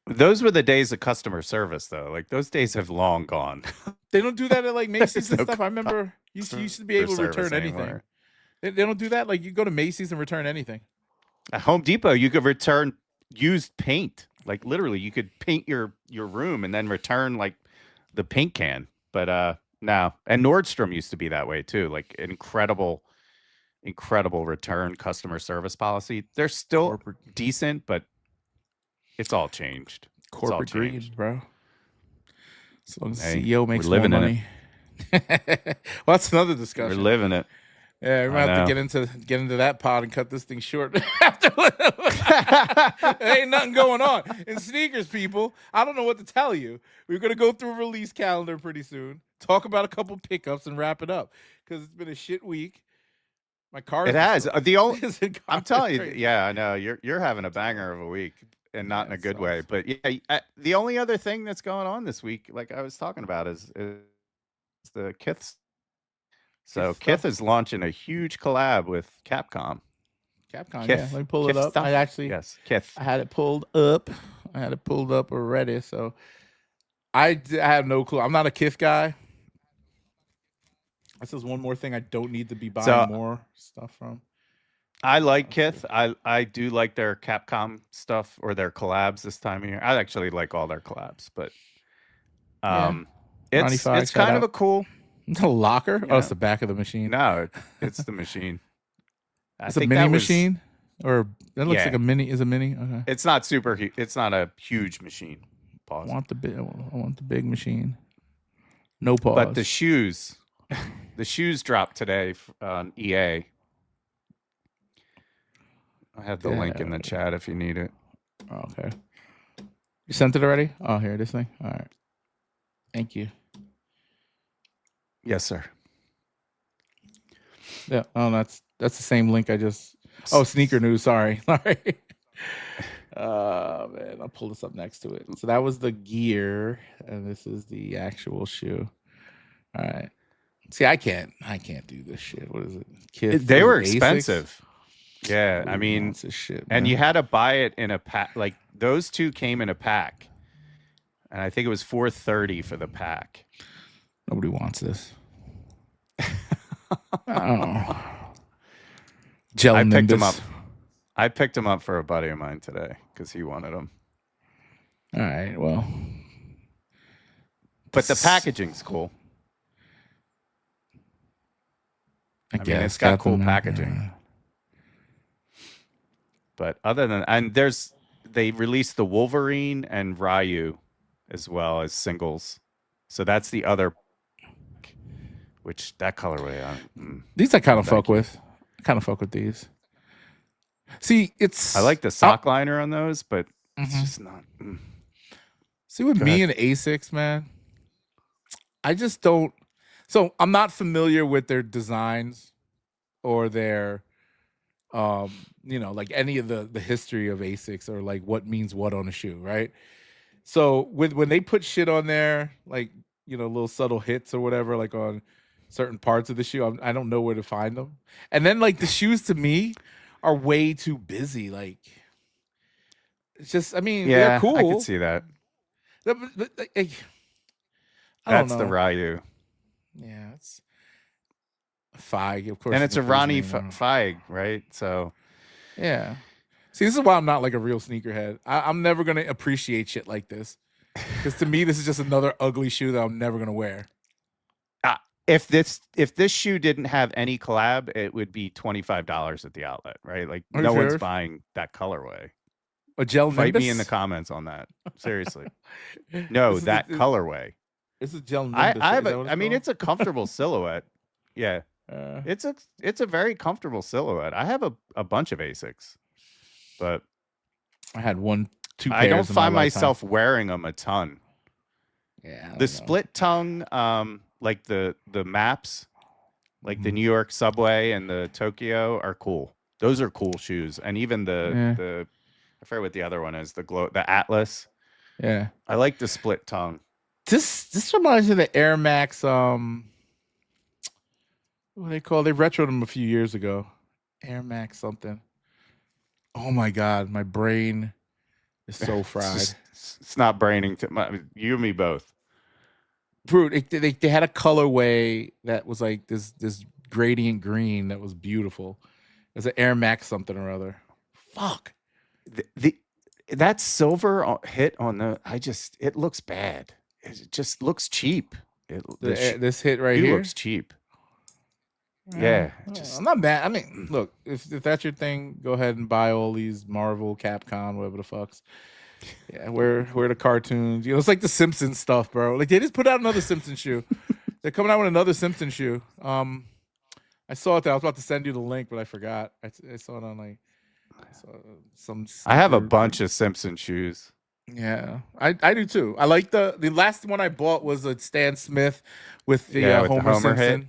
Those were the days of customer service, though. Like those days have long gone. They don't do that at like Macy's and stuff. I remember you used to be able to return anything. They don't do that. Like you go to Macy's and return anything. At Home Depot, you could return used paint. Like literally, you could paint your room and then return like the paint can. But no, and Nordstrom used to be that way too. Like incredible return customer service policy. They're still decent, but it's all changed. Corporate greed, bro. As long as the CEO makes more money. Well, that's another discussion. We're living it. Yeah, we're gonna have to get into that pod and cut this thing short. There ain't nothing going on in sneakers, people. I don't know what to tell you. We're gonna go through a release calendar pretty soon. Talk about a couple pickups and wrap it up because it's been a shit week. My car. It has. I'm telling you. Yeah, I know. You're having a banger of a week, and not in a good way. But yeah, the only other thing that's going on this week, like I was talking about, is the Kith. So Kith is launching a huge collab with Capcom. Kith, yeah. Let me pull it up. Stuff. Kith. I had it pulled up. Already. So I have no clue. I'm not a Kith guy. This is one more thing I don't need to be buying more stuff from. I like Kith. I do like their Capcom stuff or their collabs this time of year. I actually like all their collabs, but it's kind of a cool. The locker? Yeah. Oh, it's the back of the machine. No, it's the machine. It's a mini machine? or that looks like a mini. Is a mini? Okay. It's not super. It's not a huge machine. Pause. I want the big machine. No pause. But the shoes dropped today on EA. I have the link in the chat if you need it. Okay. You sent it already? Oh, here, this thing. All right. Thank you. Yes, sir. Yeah. Oh, that's the same link I just. Oh, sneaker news. Sorry. Man, I'll pull this up next to it. So that was the gear, and this is the actual shoe. All right. See, I can't do this shit. What is it? Kith, they were Asics? expensive. Yeah, I mean, this shit, and you had to buy it in a pack. Like those two came in a pack, and I think it was $430 for the pack. Nobody wants this. Oh. I picked them up. I picked them up for a buddy of mine today because he wanted them. All right, well, but the packaging's cool. I mean, it's got cool packaging. But other than, and they released the Wolverine and Ryu as well as singles. So that's the other, which that colorway. These I kind of fuck with. I kind of fuck with these. See, I like the sock liner on those, but it's just not. See, with me and Asics, man, I just don't. So I'm not familiar with their designs or their, like any of the history of Asics or like what means what on a shoe, right? So when they put shit on there, like, little subtle hits or whatever, like on certain parts of the shoe, I don't know where to find them. And then like the shoes to me are way too busy. Like, it's just, I mean, they're cool. I could see that. That's the Ryu. Yeah, it's a Feig, of course. And it's a Ronnie Feig, right? So, yeah. See, this is why I'm not like a real sneakerhead. I'm never going to appreciate shit like this. Because to me, this is just another ugly shoe that I'm never going to wear. If this shoe didn't have any collab, it would be $25 at the outlet, right? Like no one's buying that colorway. A gel Fight Nimbus? me in the comments on that. Seriously. No, that colorway. It's a gel Nimbus. I mean, it's a comfortable silhouette. Yeah. It's a very comfortable silhouette. I have a bunch of Asics, but I had 1-2 pairs. I don't find myself wearing them a ton. Yeah. The split tongue, like the maps, like the New York subway and the Tokyo are cool. Those are cool shoes. And even the I forget what the other one is, the Atlas. Yeah. I like the split tongue. This reminds me of the Air Max, what do they call? They retroed them a few years ago. Air Max something. Oh my God, my brain is so fried. It's not braining. You and me both. Brute, they had a colorway that was like this gradient green that was beautiful. It was an Air Max something or other. Fuck. That silver hit on it looks bad. It just looks cheap. This hit right here looks cheap. Yeah, I'm not mad. I mean, look, if that's your thing, go ahead and buy all these Marvel, Capcom, whatever the fucks. Yeah, wear the cartoons. It's like the Simpsons stuff, bro. Like they just put out another Simpsons shoe. They're coming out with another Simpsons shoe. I saw it there. I was about to send you the link, but I forgot. I saw it on like some. I have a bunch of Simpsons shoes. Yeah, I do too. I like the last one I bought was a Stan Smith with the Homer Simpson. Hit.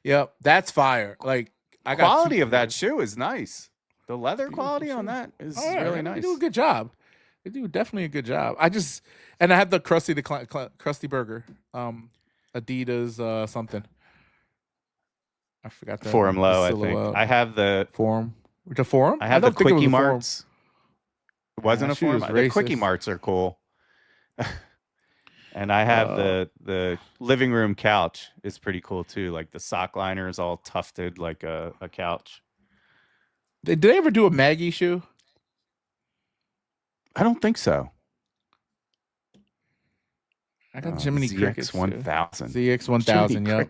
Yep, that's fire. Like I got quality of that shoe is nice. The leather quality on that is really nice. They do a good job. They do definitely a good job. I have the Krusty Burger, Adidas something. I forgot that. Forum Low, I think. I have the Forum. The Forum? I have the Quickie Marts. It wasn't a Forum. The Quickie Marts are cool. And I have the living room couch is pretty cool too. Like the sock liner is all tufted like a couch. Did they ever do a Maggie shoe? I don't think so. I got Jiminy Crickets. ZX1000. ZX1000, yeah.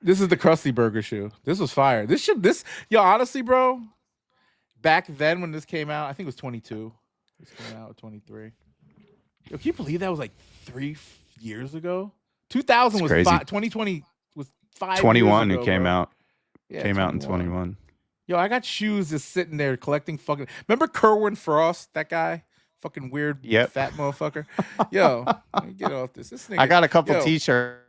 This is the Krusty Burger shoe. This was fire. Honestly, bro, back then when this came out, I think it was 22. This came out with 23. Yo, can you believe that was like 3 years ago? 2000 It's was crazy. 2020 was 5 21 years ago, it came bro. out. Yeah, Came out in 21. Yo, I got shoes just sitting there collecting fucking. Remember Kerwin Frost, that guy? Fucking weird fat motherfucker. Yo, get off this. This nigga. I got a couple t-shirts.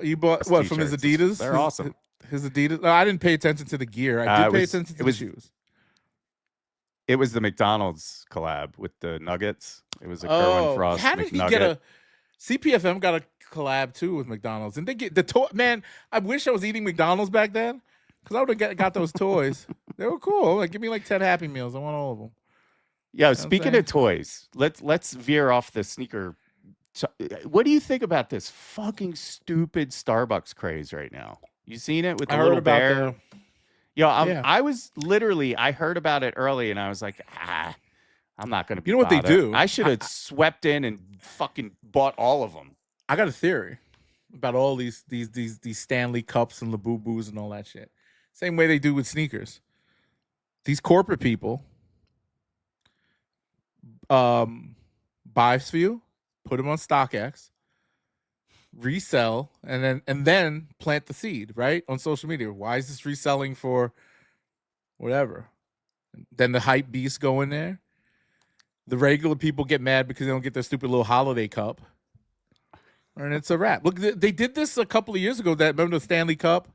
You bought what from his Adidas? They're awesome. His Adidas. No, I didn't pay attention to the gear. I did pay attention to the shoes. It was the McDonald's collab with the Nuggets. It was a Kerwin Frost. How did he get a? CPFM got a collab too with McDonald's, and they get the toy. Man, I wish I was eating McDonald's back then, because I would have got those toys. They were cool. Like, give me like 10 Happy Meals. I want all of them. Yeah. You know, speaking of toys, let's veer off the sneaker. What do you think about this fucking stupid Starbucks craze right now? You seen it with the little bear? I was literally, I heard about it early, and I was like, I'm not going to be. You know what they do? I should have swept in and fucking bought all of them. I got a theory about all these Stanley cups and Labubu's and all that shit. Same way they do with sneakers. These corporate people buys for you, put them on StockX, resell, and then plant the seed, right? On social media. Why is this reselling for whatever? Then the hype beasts go in there. The regular people get mad because they don't get their stupid little holiday cup. And it's a wrap. Look, they did this a couple of years ago. Remember the Stanley Cup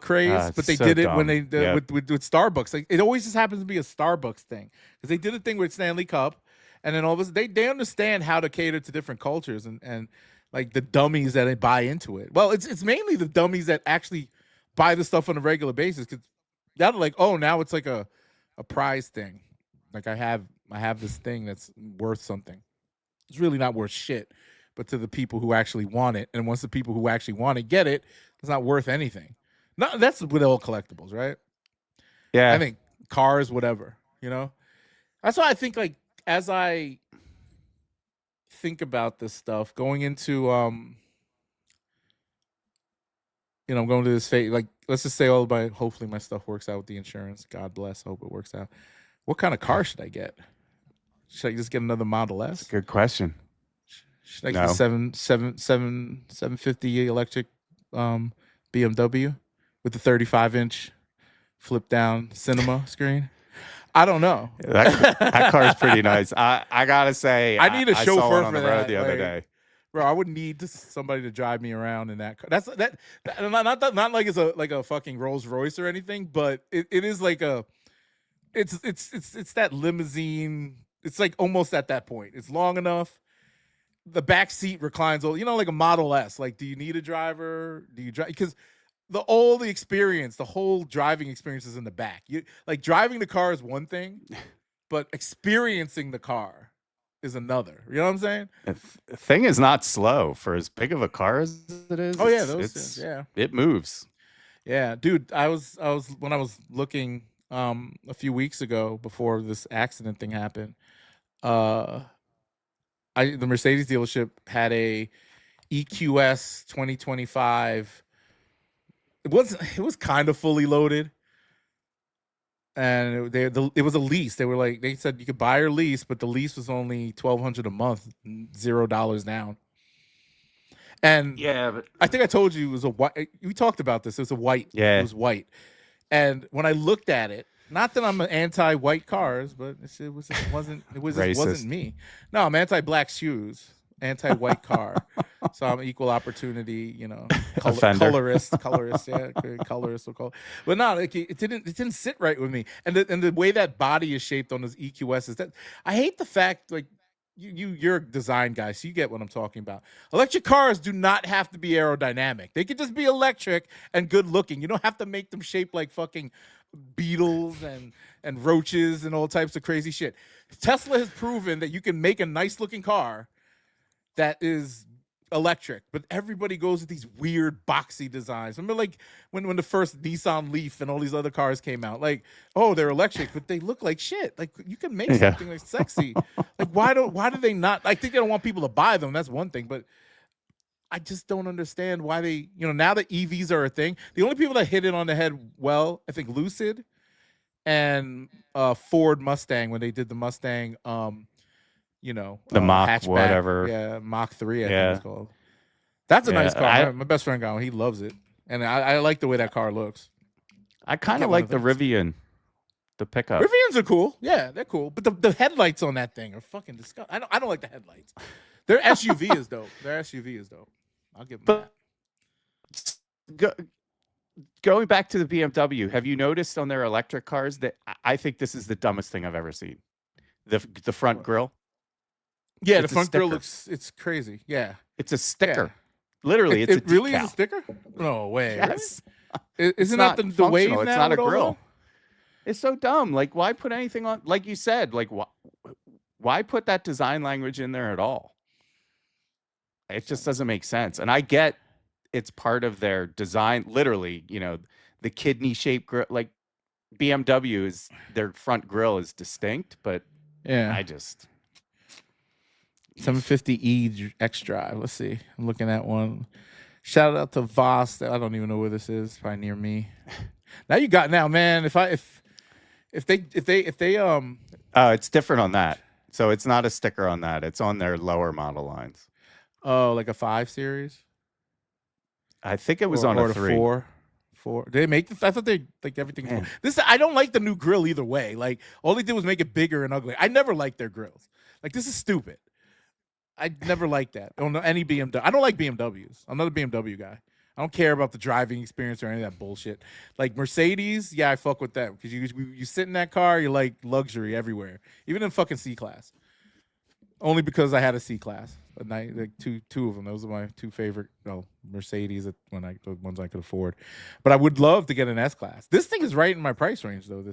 craze? But they did it when they with Starbucks. Like, it always just happens to be a Starbucks thing, because they did a thing with Stanley Cup, and then all of a sudden they understand how to cater to different cultures and like the dummies that buy into it. Well, it's mainly the dummies that actually buy the stuff on a regular basis, because they're like, oh, now it's like a prize thing. Like, I have this thing that's worth something. It's really not worth shit. But to the people who actually want it, and once the people who actually want it get it, it's not worth anything. No, that's with all collectibles, right? Yeah. I think cars, whatever, you know? That's why I think, like, as I think about this stuff, going into, I'm going to this phase, like, let's just say hopefully my stuff works out with the insurance. God bless. I hope it works out. What kind of car should I get? Should I just get another Model S? Good question. Should I get the 750 electric BMW with the 35-inch flip down cinema screen? I don't know. That car is pretty nice. I gotta say, I need a chauffeur on for the road that the other day. Bro, I would need somebody to drive me around in that car. That's not like it's a fucking Rolls Royce or anything, but it is like it's that limousine. It's like almost at that point. It's long enough. The back seat reclines, like a Model S. Like, do you need a driver? Do you drive? Because the whole driving experience is in the back. You like, driving the car is one thing, but experiencing the car is another. You know what I'm saying? The thing is not slow for as big of a car as it is. Oh yeah, it moves. Yeah, dude. I was when I was looking a few weeks ago before this accident thing happened. The Mercedes dealership had a EQS 2025. It was kind of fully loaded, and it was a lease. They said you could buy or lease, but the lease was only $1,200 a month, $0 down. And yeah, but I think I told you it was a white. We talked about this. It was a white. Yeah, it was white. And when I looked at it, not that I'm anti-white cars, but it wasn't me. No, I'm anti-black shoes, anti-white car. So I'm equal opportunity, colorist, yeah, colorist. We'll call it. But no, like, it didn't sit right with me. And the way that body is shaped on those EQSs, that I hate the fact, like, you're a design guy, so you get what I'm talking about. Electric cars do not have to be aerodynamic. They could just be electric and good looking. You don't have to make them shaped like fucking beetles and roaches and all types of crazy shit. Tesla has proven that you can make a nice looking car that is electric, but everybody goes with these weird boxy designs. Remember, like, when the first Nissan Leaf and all these other cars came out, like, oh, they're electric, but they look like shit. Like, you can make something like sexy. Like, why do they not? I think they don't want people to buy them. That's one thing, but I just don't understand why they, now that EVs are a thing. The only people that hit it on the head, well, I think Lucid and Ford Mustang when they did the Mustang, you know, The Mach hatchback, whatever. yeah, Mach 3, I Yeah. think it's called. That's a Yeah, nice car. My best friend got one. He loves it, and I like the way that car looks. I kind of like the Rivian, the pickup. Rivians are cool. Yeah, they're cool. But the headlights on that thing are fucking disgusting. I don't like the headlights. Their SUV is dope. Their SUV is dope. I'll give them that. Going back to the BMW, have you noticed on their electric cars that I think this is the dumbest thing I've ever seen? The front grille. Yeah, It's the front a grille sticker. looks, it's crazy. Yeah. It's a sticker. Yeah. Literally, it's it a really decal. is a sticker? No way. Yes. Isn't that the wave now? It's not a with all grill. that? It's so dumb. Like, why put anything on? Like you said, like why put that design language in there at all? It just doesn't make sense. And I get it's part of their design. Literally, you know, the kidney shaped grill. Like BMW is their front grille is distinct, but Yeah. I just 750E X Drive. Let's see. I'm looking at one. Shout out to Voss. I don't even know where this is. Probably near me. Now, man. If they it's different on that. So it's not a sticker on that. It's on their lower model lines. Oh, like a 5 Series. I think it was on a 3. 4. Did they make this? I thought they like everything. This I don't like the new grill either way. Like all they did was make it bigger and ugly. I never liked their grills. Like this is stupid. I never liked that. I don't know any BMW. I don't like BMWs. I'm not a BMW guy. I don't care about the driving experience or any of that bullshit. Like Mercedes, yeah, I fuck with them because you sit in that car, you like luxury everywhere, even in fucking C class. Only because I had a C class, like two of them. Those are my two favorite. Mercedes the ones I could afford. But I would love to get an S class. This thing is right in my price range though.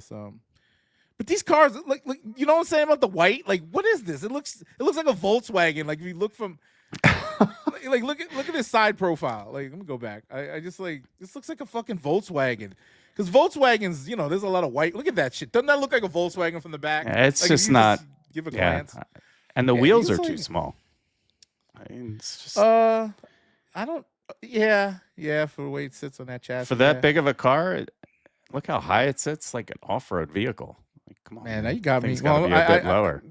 But these cars, like you know what I'm saying about the white? Like, what is this? It looks like a Volkswagen. Like if you look from, like look at this side profile. Like let me go back. I just like this looks like a fucking Volkswagen. Because Volkswagens, you know, there's a lot of white. Look at that shit. Doesn't that look like a Volkswagen from the back? Yeah, it's like, just not. Give a glance. And the wheels are too small. I mean, it's just. I don't. Yeah. For the way it sits on that chassis. For that big of a car, look how high it sits, like an off-road vehicle. Like, come on, man. Now you got me. It's got to be a bit lower.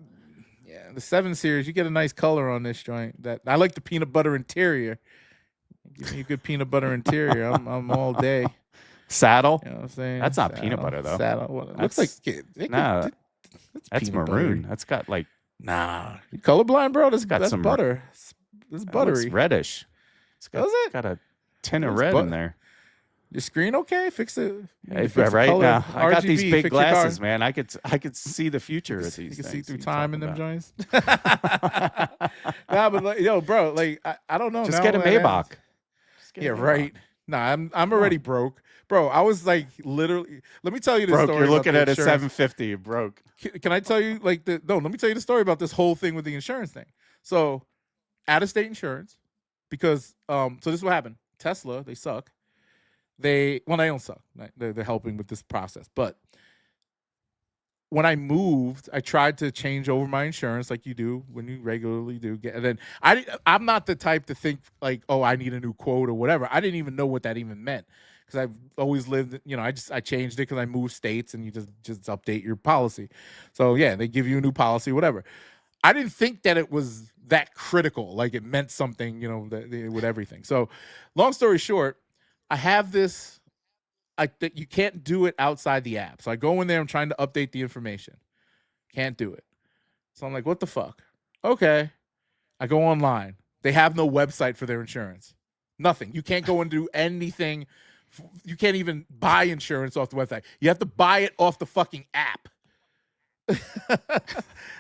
Yeah, the 7 Series, you get a nice color on this joint. That I like the peanut butter interior. Give me a good peanut butter interior. I'm all day. Saddle. You know what I'm saying? That's not peanut butter though. Saddle. Well, it looks like that's maroon. That's got like You colorblind, bro. That's some butter. It's buttery. It's reddish. It's got a tin of red in there. Your screen okay? Fix it. Right now, I got these big glasses, man. I could see the future of these. You can things see through time in them joints. But like, bro, like I don't know. Just get a Maybach. Yeah, right. Nah, I'm already broke. Bro, I was like literally. Let me tell you this story. You're looking at a insurance. 750. You broke. Can I tell you let me tell you the story about this whole thing with the insurance thing. So, out of state insurance, because so this is what happened. Tesla, they suck. They don't suck. They're helping with this process. But when I moved, I tried to change over my insurance like you do when you regularly do. And then I'm not the type to think like, oh, I need a new quote or whatever. I didn't even know what that even meant because I've always lived, you know, I changed it because I moved states and you just update your policy. So yeah, they give you a new policy, whatever. I didn't think that it was that critical, like it meant something, you know, with everything. So long story short, I have this, you can't do it outside the app. So I go in there, I'm trying to update the information. Can't do it. So I'm like, what the fuck? Okay. I go online. They have no website for their insurance. Nothing. You can't go and do anything. You can't even buy insurance off the website. You have to buy it off the fucking app.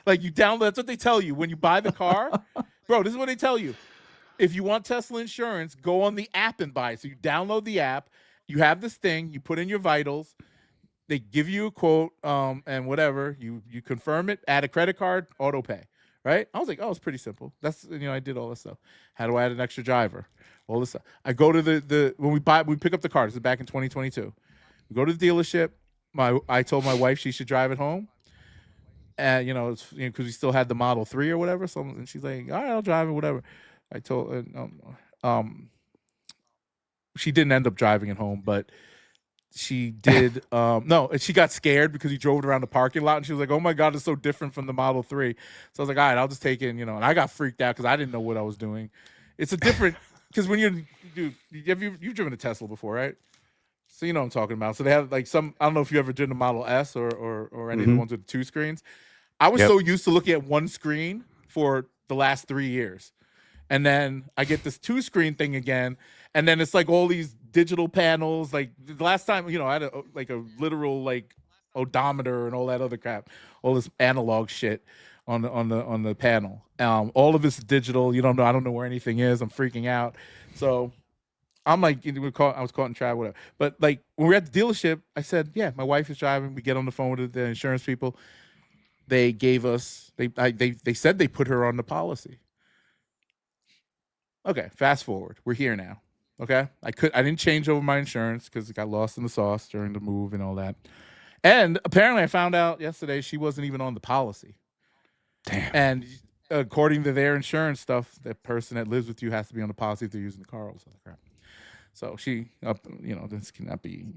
Like you download, that's what they tell you when you buy the car. Bro, this is what they tell you. If you want Tesla insurance, go on the app and buy it. So you download the app, you have this thing, you put in your vitals, they give you a quote, and whatever, you confirm it, add a credit card, auto pay, right? I was like, oh, it's pretty simple. That's, you know, I did all this stuff. How do I add an extra driver? All this stuff. I go to when we pick up the car, this is back in 2022. We go to the dealership. I told my wife she should drive it home. And, you know, it's because we still had the Model 3 or whatever. So, and she's like, all right, I'll drive it, whatever. I told her, she didn't end up driving it home, but she did no, and she got scared because he drove it around the parking lot, and she was like, "Oh my god, it's so different from the Model 3." So I was like, "All right, I'll just take it." And, and I got freaked out because I didn't know what I was doing. It's a different because when you've driven a Tesla before, right? So you know what I'm talking about. So they have like some. I don't know if you ever driven a Model S or any of the ones with 2 screens. I was so used to looking at one screen for the last 3 years. And then I get this 2-screen thing again, and then it's like all these digital panels. Like the last time, I had a literal like odometer and all that other crap, all this analog shit on the panel. All of it's digital. I don't know where anything is. I'm freaking out. So I'm like, I was caught in traffic, whatever. But like when we were at the dealership, I said, "Yeah, my wife is driving." We get on the phone with the insurance people. They gave us. They said they put her on the policy. Okay, fast forward. We're here now. Okay, I didn't change over my insurance because it got lost in the sauce during the move and all that. And apparently, I found out yesterday she wasn't even on the policy. Damn. And according to their insurance stuff, that person that lives with you has to be on the policy if they're using the car. All this other crap. So she, this cannot be.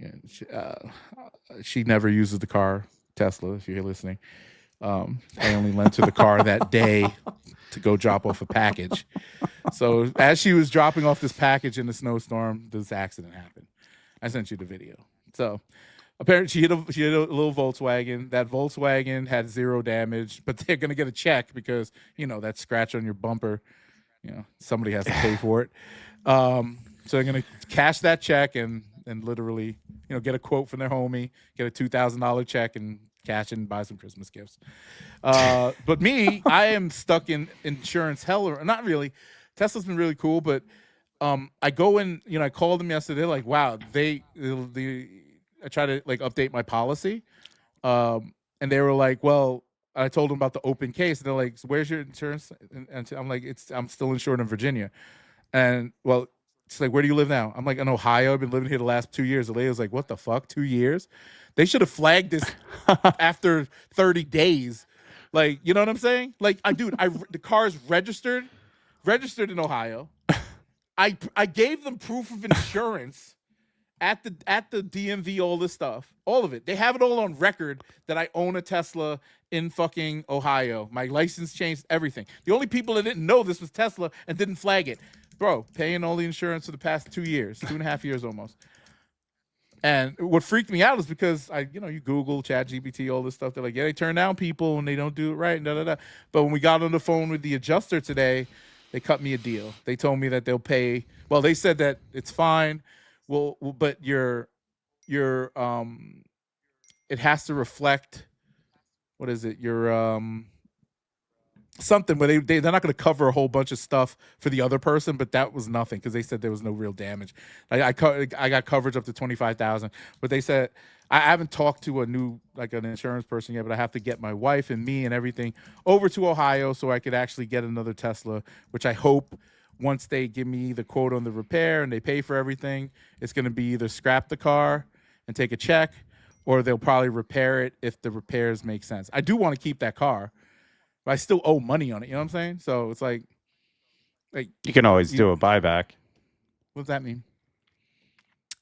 She never uses the car. Tesla, if you're listening. I only lent her the car that day to go drop off a package. So as she was dropping off this package in the snowstorm, this accident happened. I sent you the video. So apparently she hit a little Volkswagen. That Volkswagen had 0 damage, but they're gonna get a check because that scratch on your bumper, somebody has to pay for it. So they're gonna cash that check and literally get a quote from their homie, get a $2,000 check and cash and buy some Christmas gifts. But me, I am stuck in insurance hell. Or not really. Tesla's been really cool, but I go in. I called them yesterday. Like, wow, I try to like update my policy, and they were like, well, I told them about the open case, and they're like, so where's your insurance? And I'm like, I'm still insured in Virginia, and well. It's like, where do you live now? I'm like, in Ohio. I've been living here the last 2 years. The lady was like, what the fuck? 2 years? They should have flagged this after 30 days. Like, you know what I'm saying? Like, the car is registered in Ohio. I gave them proof of insurance at the DMV, all this stuff, all of it. They have it all on record that I own a Tesla in fucking Ohio. My license changed, everything. The only people that didn't know this was Tesla and didn't flag it. Bro, paying all the insurance for the past 2 years, 2.5 years almost. And what freaked me out is because you Google, ChatGPT, all this stuff. They're like, yeah, they turn down people when they don't do it right, and da da da. But when we got on the phone with the adjuster today, they cut me a deal. They told me that they'll pay. Well, they said that it's fine. Well, but it has to reflect. What is it? Your something where they're not going to cover a whole bunch of stuff for the other person, but that was nothing because they said there was no real damage. Like I got coverage up to $25,000, but they said I haven't talked to an insurance person yet, but I have to get my wife and me and everything over to Ohio so I could actually get another Tesla, which I hope once they give me the quote on the repair and they pay for everything, it's going to be either scrap the car and take a check, or they'll probably repair it if the repairs make sense. I do want to keep that car. But I still owe money on it. You know what I'm saying? So it's like you can always do a buyback. What does that mean?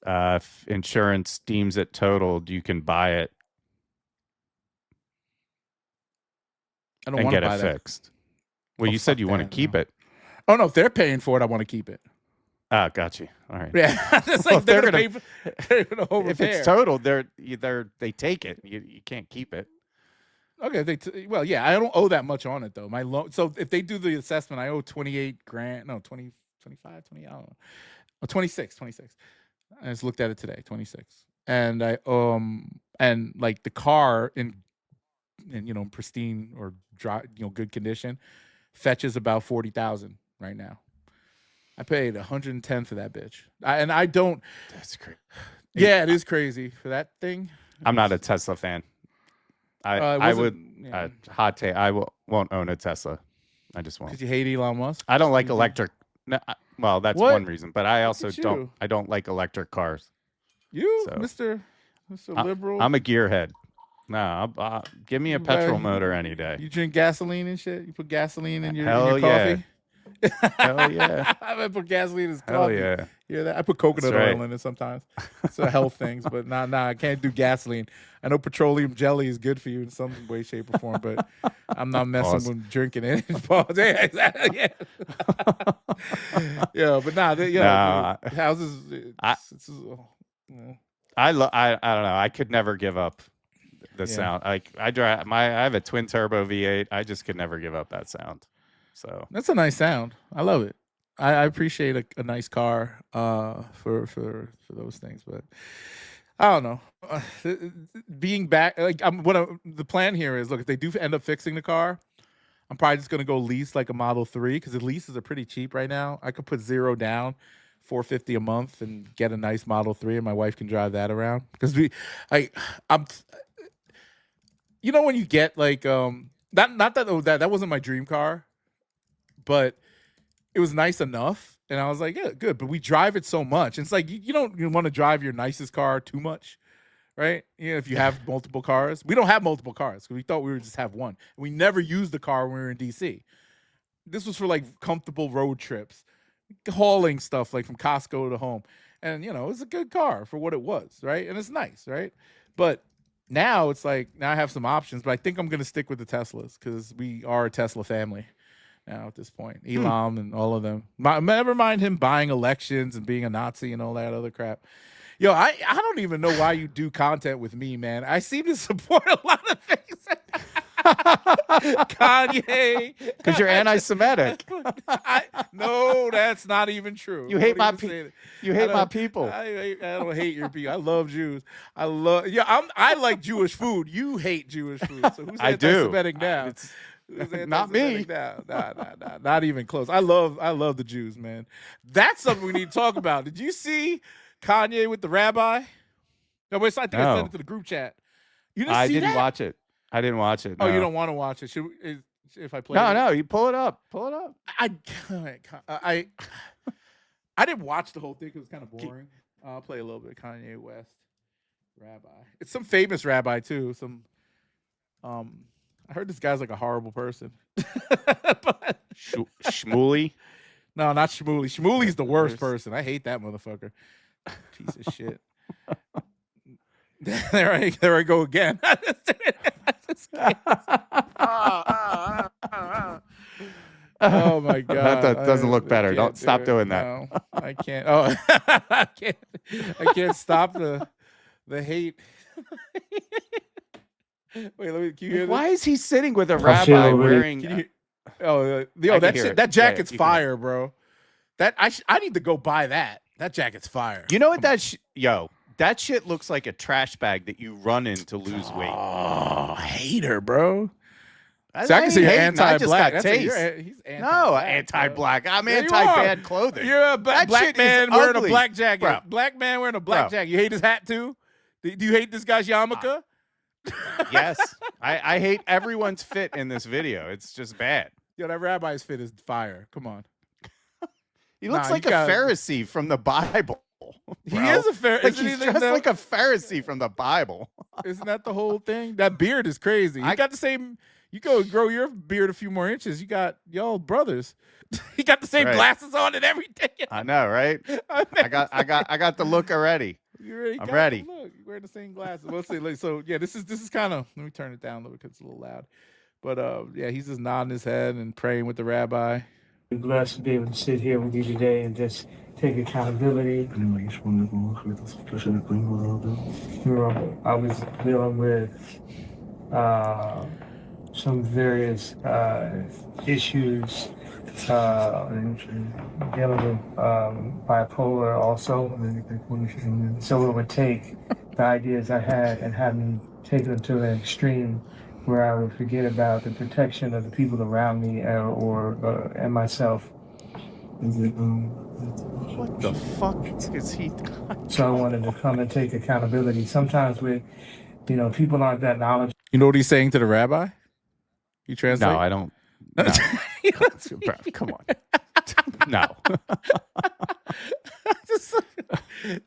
If insurance deems it totaled, you can buy it. I don't want to buy it fixed. Well, you said you want to keep it. Oh no, if they're paying for it, I want to keep it. Ah, got you. All right. Yeah, it's like they're gonna pay for the whole repair. If it's totaled, they take it. You can't keep it. Okay, yeah, I don't owe that much on it though. My loan. So if they do the assessment, I owe $28,000. No, 20, 25, 20. I don't know. Oh, 26. I just looked at it today. 26. And I and like the car in pristine or dry, good condition, fetches about 40,000 right now. I paid 110 for that bitch. I don't. That's crazy. Yeah, it is crazy for that thing. I'm not a Tesla fan. I would hot take. Won't own a Tesla. I just won't. Because you hate Elon Musk. I don't like electric. No, well, that's one reason. But I also don't. I don't like electric cars. Mr. Liberal. I'm a gearhead. No, give me a petrol motor any day. You drink gasoline and shit. You put gasoline in your Hell coffee. Hell yeah. I put gasoline in his Hell coffee. yeah. Yeah, that I put coconut That's right. oil in it sometimes. It's a health things, but nah, I can't do gasoline. I know petroleum jelly is good for you in some way, shape, or form, but I'm not messing Pause. with drinking it. Pause. Yeah, exactly. Yeah. Yeah, but nah, houses. I don't know. I could never give up the Yeah. sound. I have a twin turbo V8. I just could never give up that sound. So That's a nice sound. I love it. I appreciate a nice car for those things, but I don't know. Being back, like the plan here is, look, if they do end up fixing the car, I'm probably just gonna go lease like a Model 3 because the leases are pretty cheap right now. I could put 0 down, $450 a month, and get a nice Model 3, and my wife can drive that around. Because I'm, you know, when you get like not that wasn't my dream car, but it was nice enough, and I was like, yeah, good. But we drive it so much. It's like you don't want to drive your nicest car too much, right? You know, if you have multiple cars. We don't have multiple cars because we thought we would just have one. We never used the car when we were in DC. This was for like comfortable road trips, hauling stuff like from Costco to home. And, you know, it was a good car for what it was, right? And it's nice, right? But now it's like, now I have some options, but I think I'm going to stick with the Teslas because we are a Tesla family now at this point. Elam and all of them. Never mind him buying elections and being a Nazi and all that other crap. Yo, I don't even know why you do content with me, man. I seem to support a lot of things. Kanye. because you're anti-Semitic. No, that's not even true. You hate my my people. I don't hate your people. I love Jews. I like Jewish food. You hate Jewish food. So who's I do. anti-Semitic now? It's Who's not me. anti-Semitic now? Nah, not even close. I love the Jews, man. That's something we need to talk about. Did you see Kanye with the Rabbi? No, wait, I think I sent it to the group chat. You didn't see didn't that? watch it. I didn't watch it. Oh, no. you don't want to watch it? If I play? No, you pull it up. Pull it up. I didn't watch the whole thing. It was kind of boring. I'll play a little bit of Kanye West Rabbi. It's some famous rabbi too. I heard this guy's like a horrible person. But Shmuley. No, not Shmuley. Shmuley's the worst person. I hate that motherfucker. Piece of shit. There I go again. Oh my god. That doesn't look better. Don't stop doing that. No, I can't. Oh, I can't stop the hate. Wait, let me. Can you hear this? Why is he sitting with a rabbi wearing? That jacket's fire, bro. I need to go buy that. That jacket's fire. You know what that shit looks like a trash bag that you run in to lose weight. Oh, hater, bro. So I can say you're anti-black. He's anti-black. No, anti-black. I'm anti-bad clothing. You're a black man wearing a black jacket. Bro. Black man wearing a black jacket. You hate his hat too? Do you hate this guy's yarmulke? Yes. I hate everyone's fit in this video. It's just bad. Yo, that rabbi's fit is fire. Come on. He looks like a Pharisee from the Bible. He is a Pharisee. Like he's dressed like a Pharisee from the Bible. Isn't that the whole thing? That beard is crazy. I got the same. You go grow your beard a few more inches. You got y'all brothers. He got the same glasses on and everything. I know, right? I got the look already. I'm ready. Look, you wearing the same glasses. Let's see. So yeah, this is kind of. Let me turn it down a little because it's a little loud. But yeah, he's just nodding his head and praying with the rabbi. I'm blessed to be able to sit here with you today and just take accountability. I was dealing with some various issues, dealing with bipolar also. So it would take the ideas I had and have me take them to an extreme where I would forget about the protection of the people around me and myself. What the fuck is he doing? So I wanted to come and take accountability. Sometimes people aren't that knowledgeable. You know what he's saying to the rabbi? You translate? No, I don't. No. Bro, come on. No.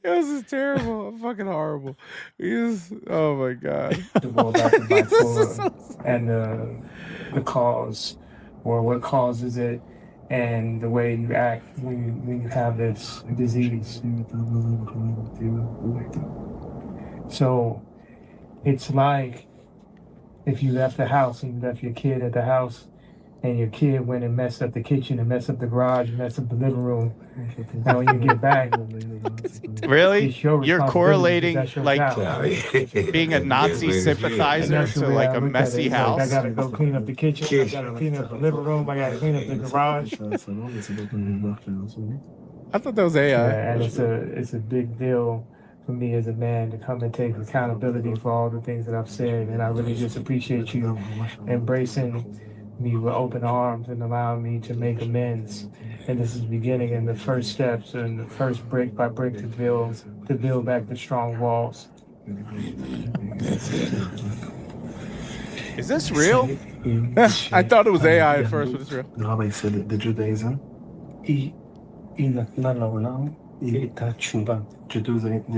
This is terrible. Fucking horrible. Oh my god. About the bipolar and the cause or what causes it, and the way you act when you have this disease. So it's like if you left the house and you left your kid at the house, and your kid went and messed up the kitchen and messed up the garage and messed up the living room. Now when you get back, Really? it's your You're responsibility correlating because that's your like job. being a Nazi sympathizer That's the to way like I a look at messy it. Like, house? I gotta go clean up the kitchen. I gotta clean up the living room. I gotta clean up the garage. I thought that was AI. Yeah, and it's a big deal for me as a man to come and take accountability for all the things that I've said, and I really just appreciate you embracing me with open arms and allowing me to make amends. And this is the beginning and the first steps and the first brick by brick to build back the strong walls. Is this real? I thought it was AI at first, but it's real. Rabbi said that the Judaism, the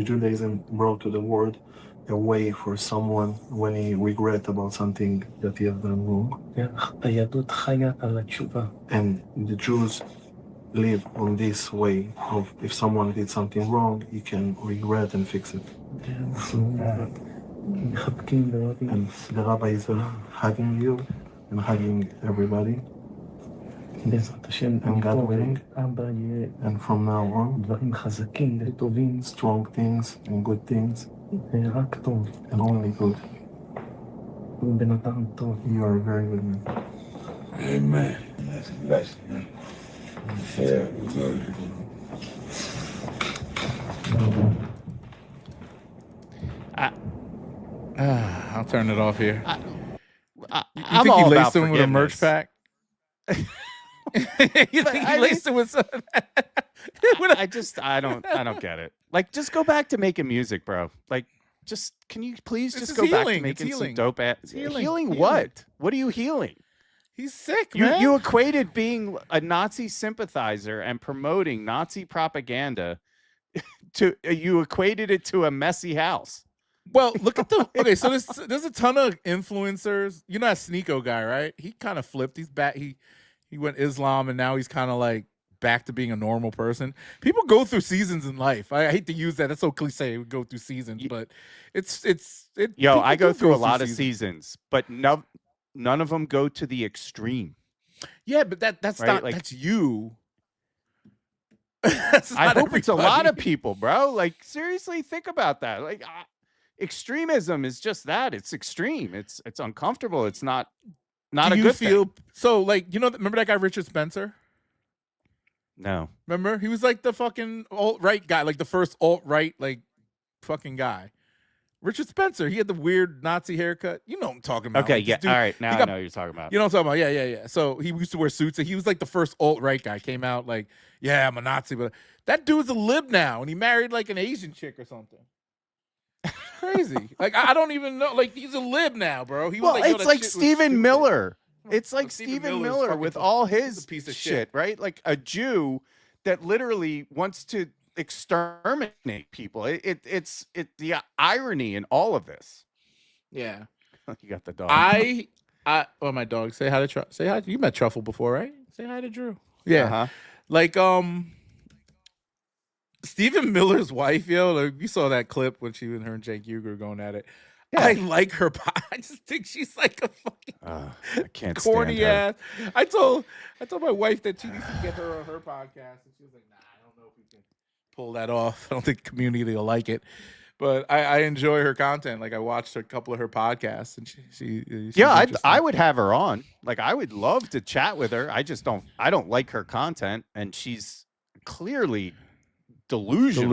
Judaism brought to the world a way for someone when he regret about something that he has done wrong. And the Jews live on this way of if someone did something wrong, he can regret and fix it. And the Rabbi is hugging you and hugging everybody. And God willing, and from now on, strong things and good things, and only good. You are a very good man. Amen. That's a blessing. I'll turn it off here. You I'm think all he about laced him with a merch forgiveness. pack? You think he laced him with some? I don't get it. Like, just go back to making music, bro. Like, just can you please This just is go back to healing. It's making some healing. dope ass It's healing. healing Healing. what? What are you healing? He's sick, You man. you equated being a Nazi sympathizer and promoting Nazi propaganda to you equated it to a messy house. Well, look at the okay. So there's a ton of influencers. You know that Sneeko guy, right? He kind of flipped. He's back. He went Islam, and now he's kind of like back to being a normal person. People go through seasons in life. I hate to use that. That's so cliche. We go through seasons, but it's Yo, people I go do through a lot of seasons, but none of them go to the extreme. Yeah, but that's right? not Like, that's you. That's I not hope it's a lot everybody. of people, bro. Like, seriously, think about that. Like, extremism is just that. It's extreme. It's uncomfortable. It's not Do a you good feel thing. so like remember that guy Richard Spencer? No. Remember? He was like the fucking alt-right guy, like the first alt-right like fucking guy. Richard Spencer, he had the weird Nazi haircut. You know what I'm talking about. Okay, Like, this yeah. dude, All right, now he I got- know what you're talking about. You know what I'm talking about? Yeah. So he used to wear suits, and he was like the first alt-right guy. Came out like, yeah, I'm a Nazi, but that dude's a lib now, and he married like an Asian chick or something. It's crazy. Like I don't even know. Like he's a lib now, bro. He was Well, like, yo, it's that like shit was Stephen stupid. Miller. It's Well, like Stephen Stephen Miller's Miller fucking with fu- all he's his a piece of shit, shit. right? Like a Jew that literally wants to exterminate people. It's the irony in all of this. Yeah. You got the dog. My dog. Say hi to say hi. You met Truffle before, right? Say hi to Drew. Yeah. Uh-huh. Like Stephen Miller's wife, yo. Like, you saw that clip when she and her and Jake Uger going at it. Yeah. I like her. I just think she's like a fucking I can't corny stand her. ass. I told my wife that she needs to get her on her podcast, and she was like, "Nah, I don't know if we can pull that off. I don't think the community will like it." But I enjoy her content. Like I watched a couple of her podcasts, and she's Yeah, I interesting. would have her on. Like, I would love to chat with her. I just don't like her content, and she's clearly delusional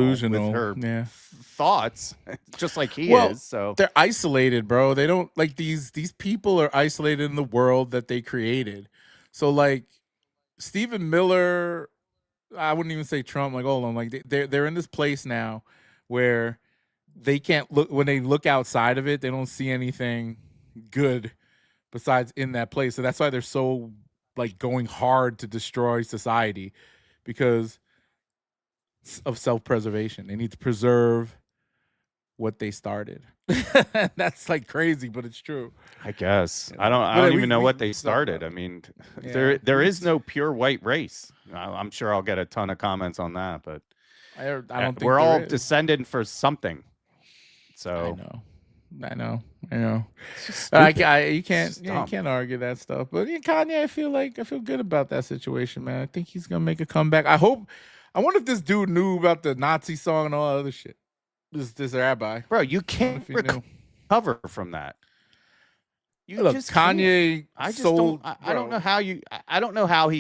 with her yeah. thoughts, just like he Well, is. So they're isolated, bro. They don't like these people are isolated in the world that they created. So like Stephen Miller, I wouldn't even say Trump. Like, hold on, like they're in this place now where they can't look when they look outside of it. They don't see anything good besides in that place. So that's why they're so like going hard to destroy society because of self-preservation. They need to preserve what they started. That's like crazy, but it's true. I guess. Yeah. I But don't we- even know we- what they we- started. I mean, Yeah. there is no pure white race. I'm sure I'll get a ton of comments on that, but I don't think we're there all is. descended for something. I So know. it's just You stupid. can't It's you dumb. can't argue that stuff. But yeah, Kanye, I feel good about that situation, man. I think he's gonna make a comeback. I wonder if this dude knew about the Nazi song and all that other shit. This Rabbi. Bro, you I can't wonder if he knew. recover from that. You Look, just can't. Kanye I just sold. don't. I don't bro. know how you. I don't know how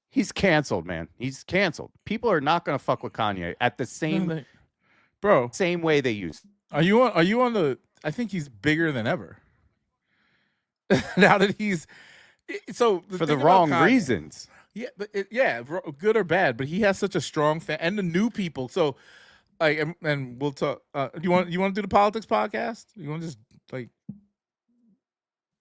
he's canceled, man. He's canceled. People are not going to fuck with Kanye at the Bro, same way they used. Are you on the? I think he's bigger than ever. Now that he's so For the thing about wrong Kanye- reasons. Yeah, but good or bad. But he has such a strong fan, and the new people. So, like, and we'll talk. You want to do the politics podcast? You want to just like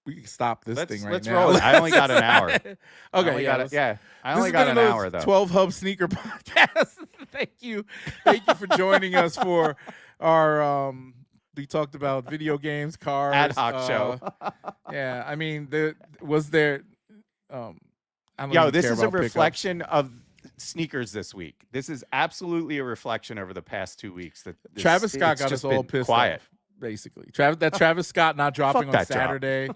we can stop this thing right Let's now. roll it. I only got an hour. Okay, I only got let's- I This only has got been an another hour though. 12 Hub Sneaker Podcast. Thank you for joining us for our. We talked about video games, cars, Ad hoc show. Yeah, I mean, was there. I don't Yo, even this care is a about pickups. reflection of sneakers this week. This is absolutely a reflection over the past 2 weeks. That Travis Scott it's got just us all been pissed quiet. off, basically. Travis Scott not dropping on that drop. Saturday.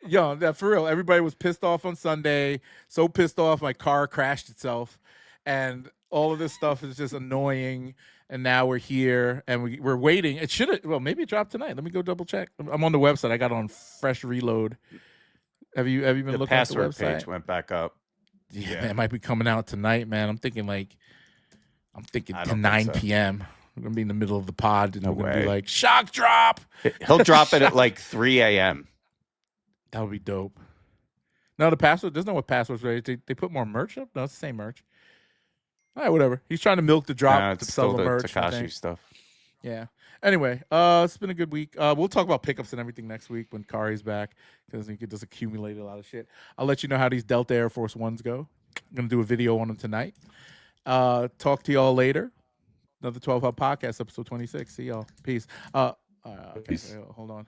Yo, that for real. Everybody was pissed off on Sunday. So pissed off, my car crashed itself, and all of this stuff is just annoying. And now we're here, and we're waiting. It should have. Well, maybe it dropped tonight. Let me go double check. I'm on the website. I got it on fresh reload. Have you been The looking password at the website? page went back up. Yeah, man, it might be coming out tonight, man. I'm thinking I to don't think 9 so. p.m. We're gonna be in the middle of the pod, and No we're gonna be way. like, shock drop. He'll drop it at like 3 a.m. That would be dope. No, the password. There's no what passwords. Right? They put more merch up. No, it's the same merch. All right, whatever. He's trying to milk the drop to It's sell still the the merch. I Tekashi think. stuff. Yeah. Anyway, it's been a good week. We'll talk about pickups and everything next week when Kari's back because he could just accumulate a lot of shit. I'll let you know how these Delta Air Force Ones go. I'm gonna do a video on them tonight. Talk to y'all later. Another 12 Hub Podcast, episode 26. See y'all. Peace. Okay, Peace. hold on.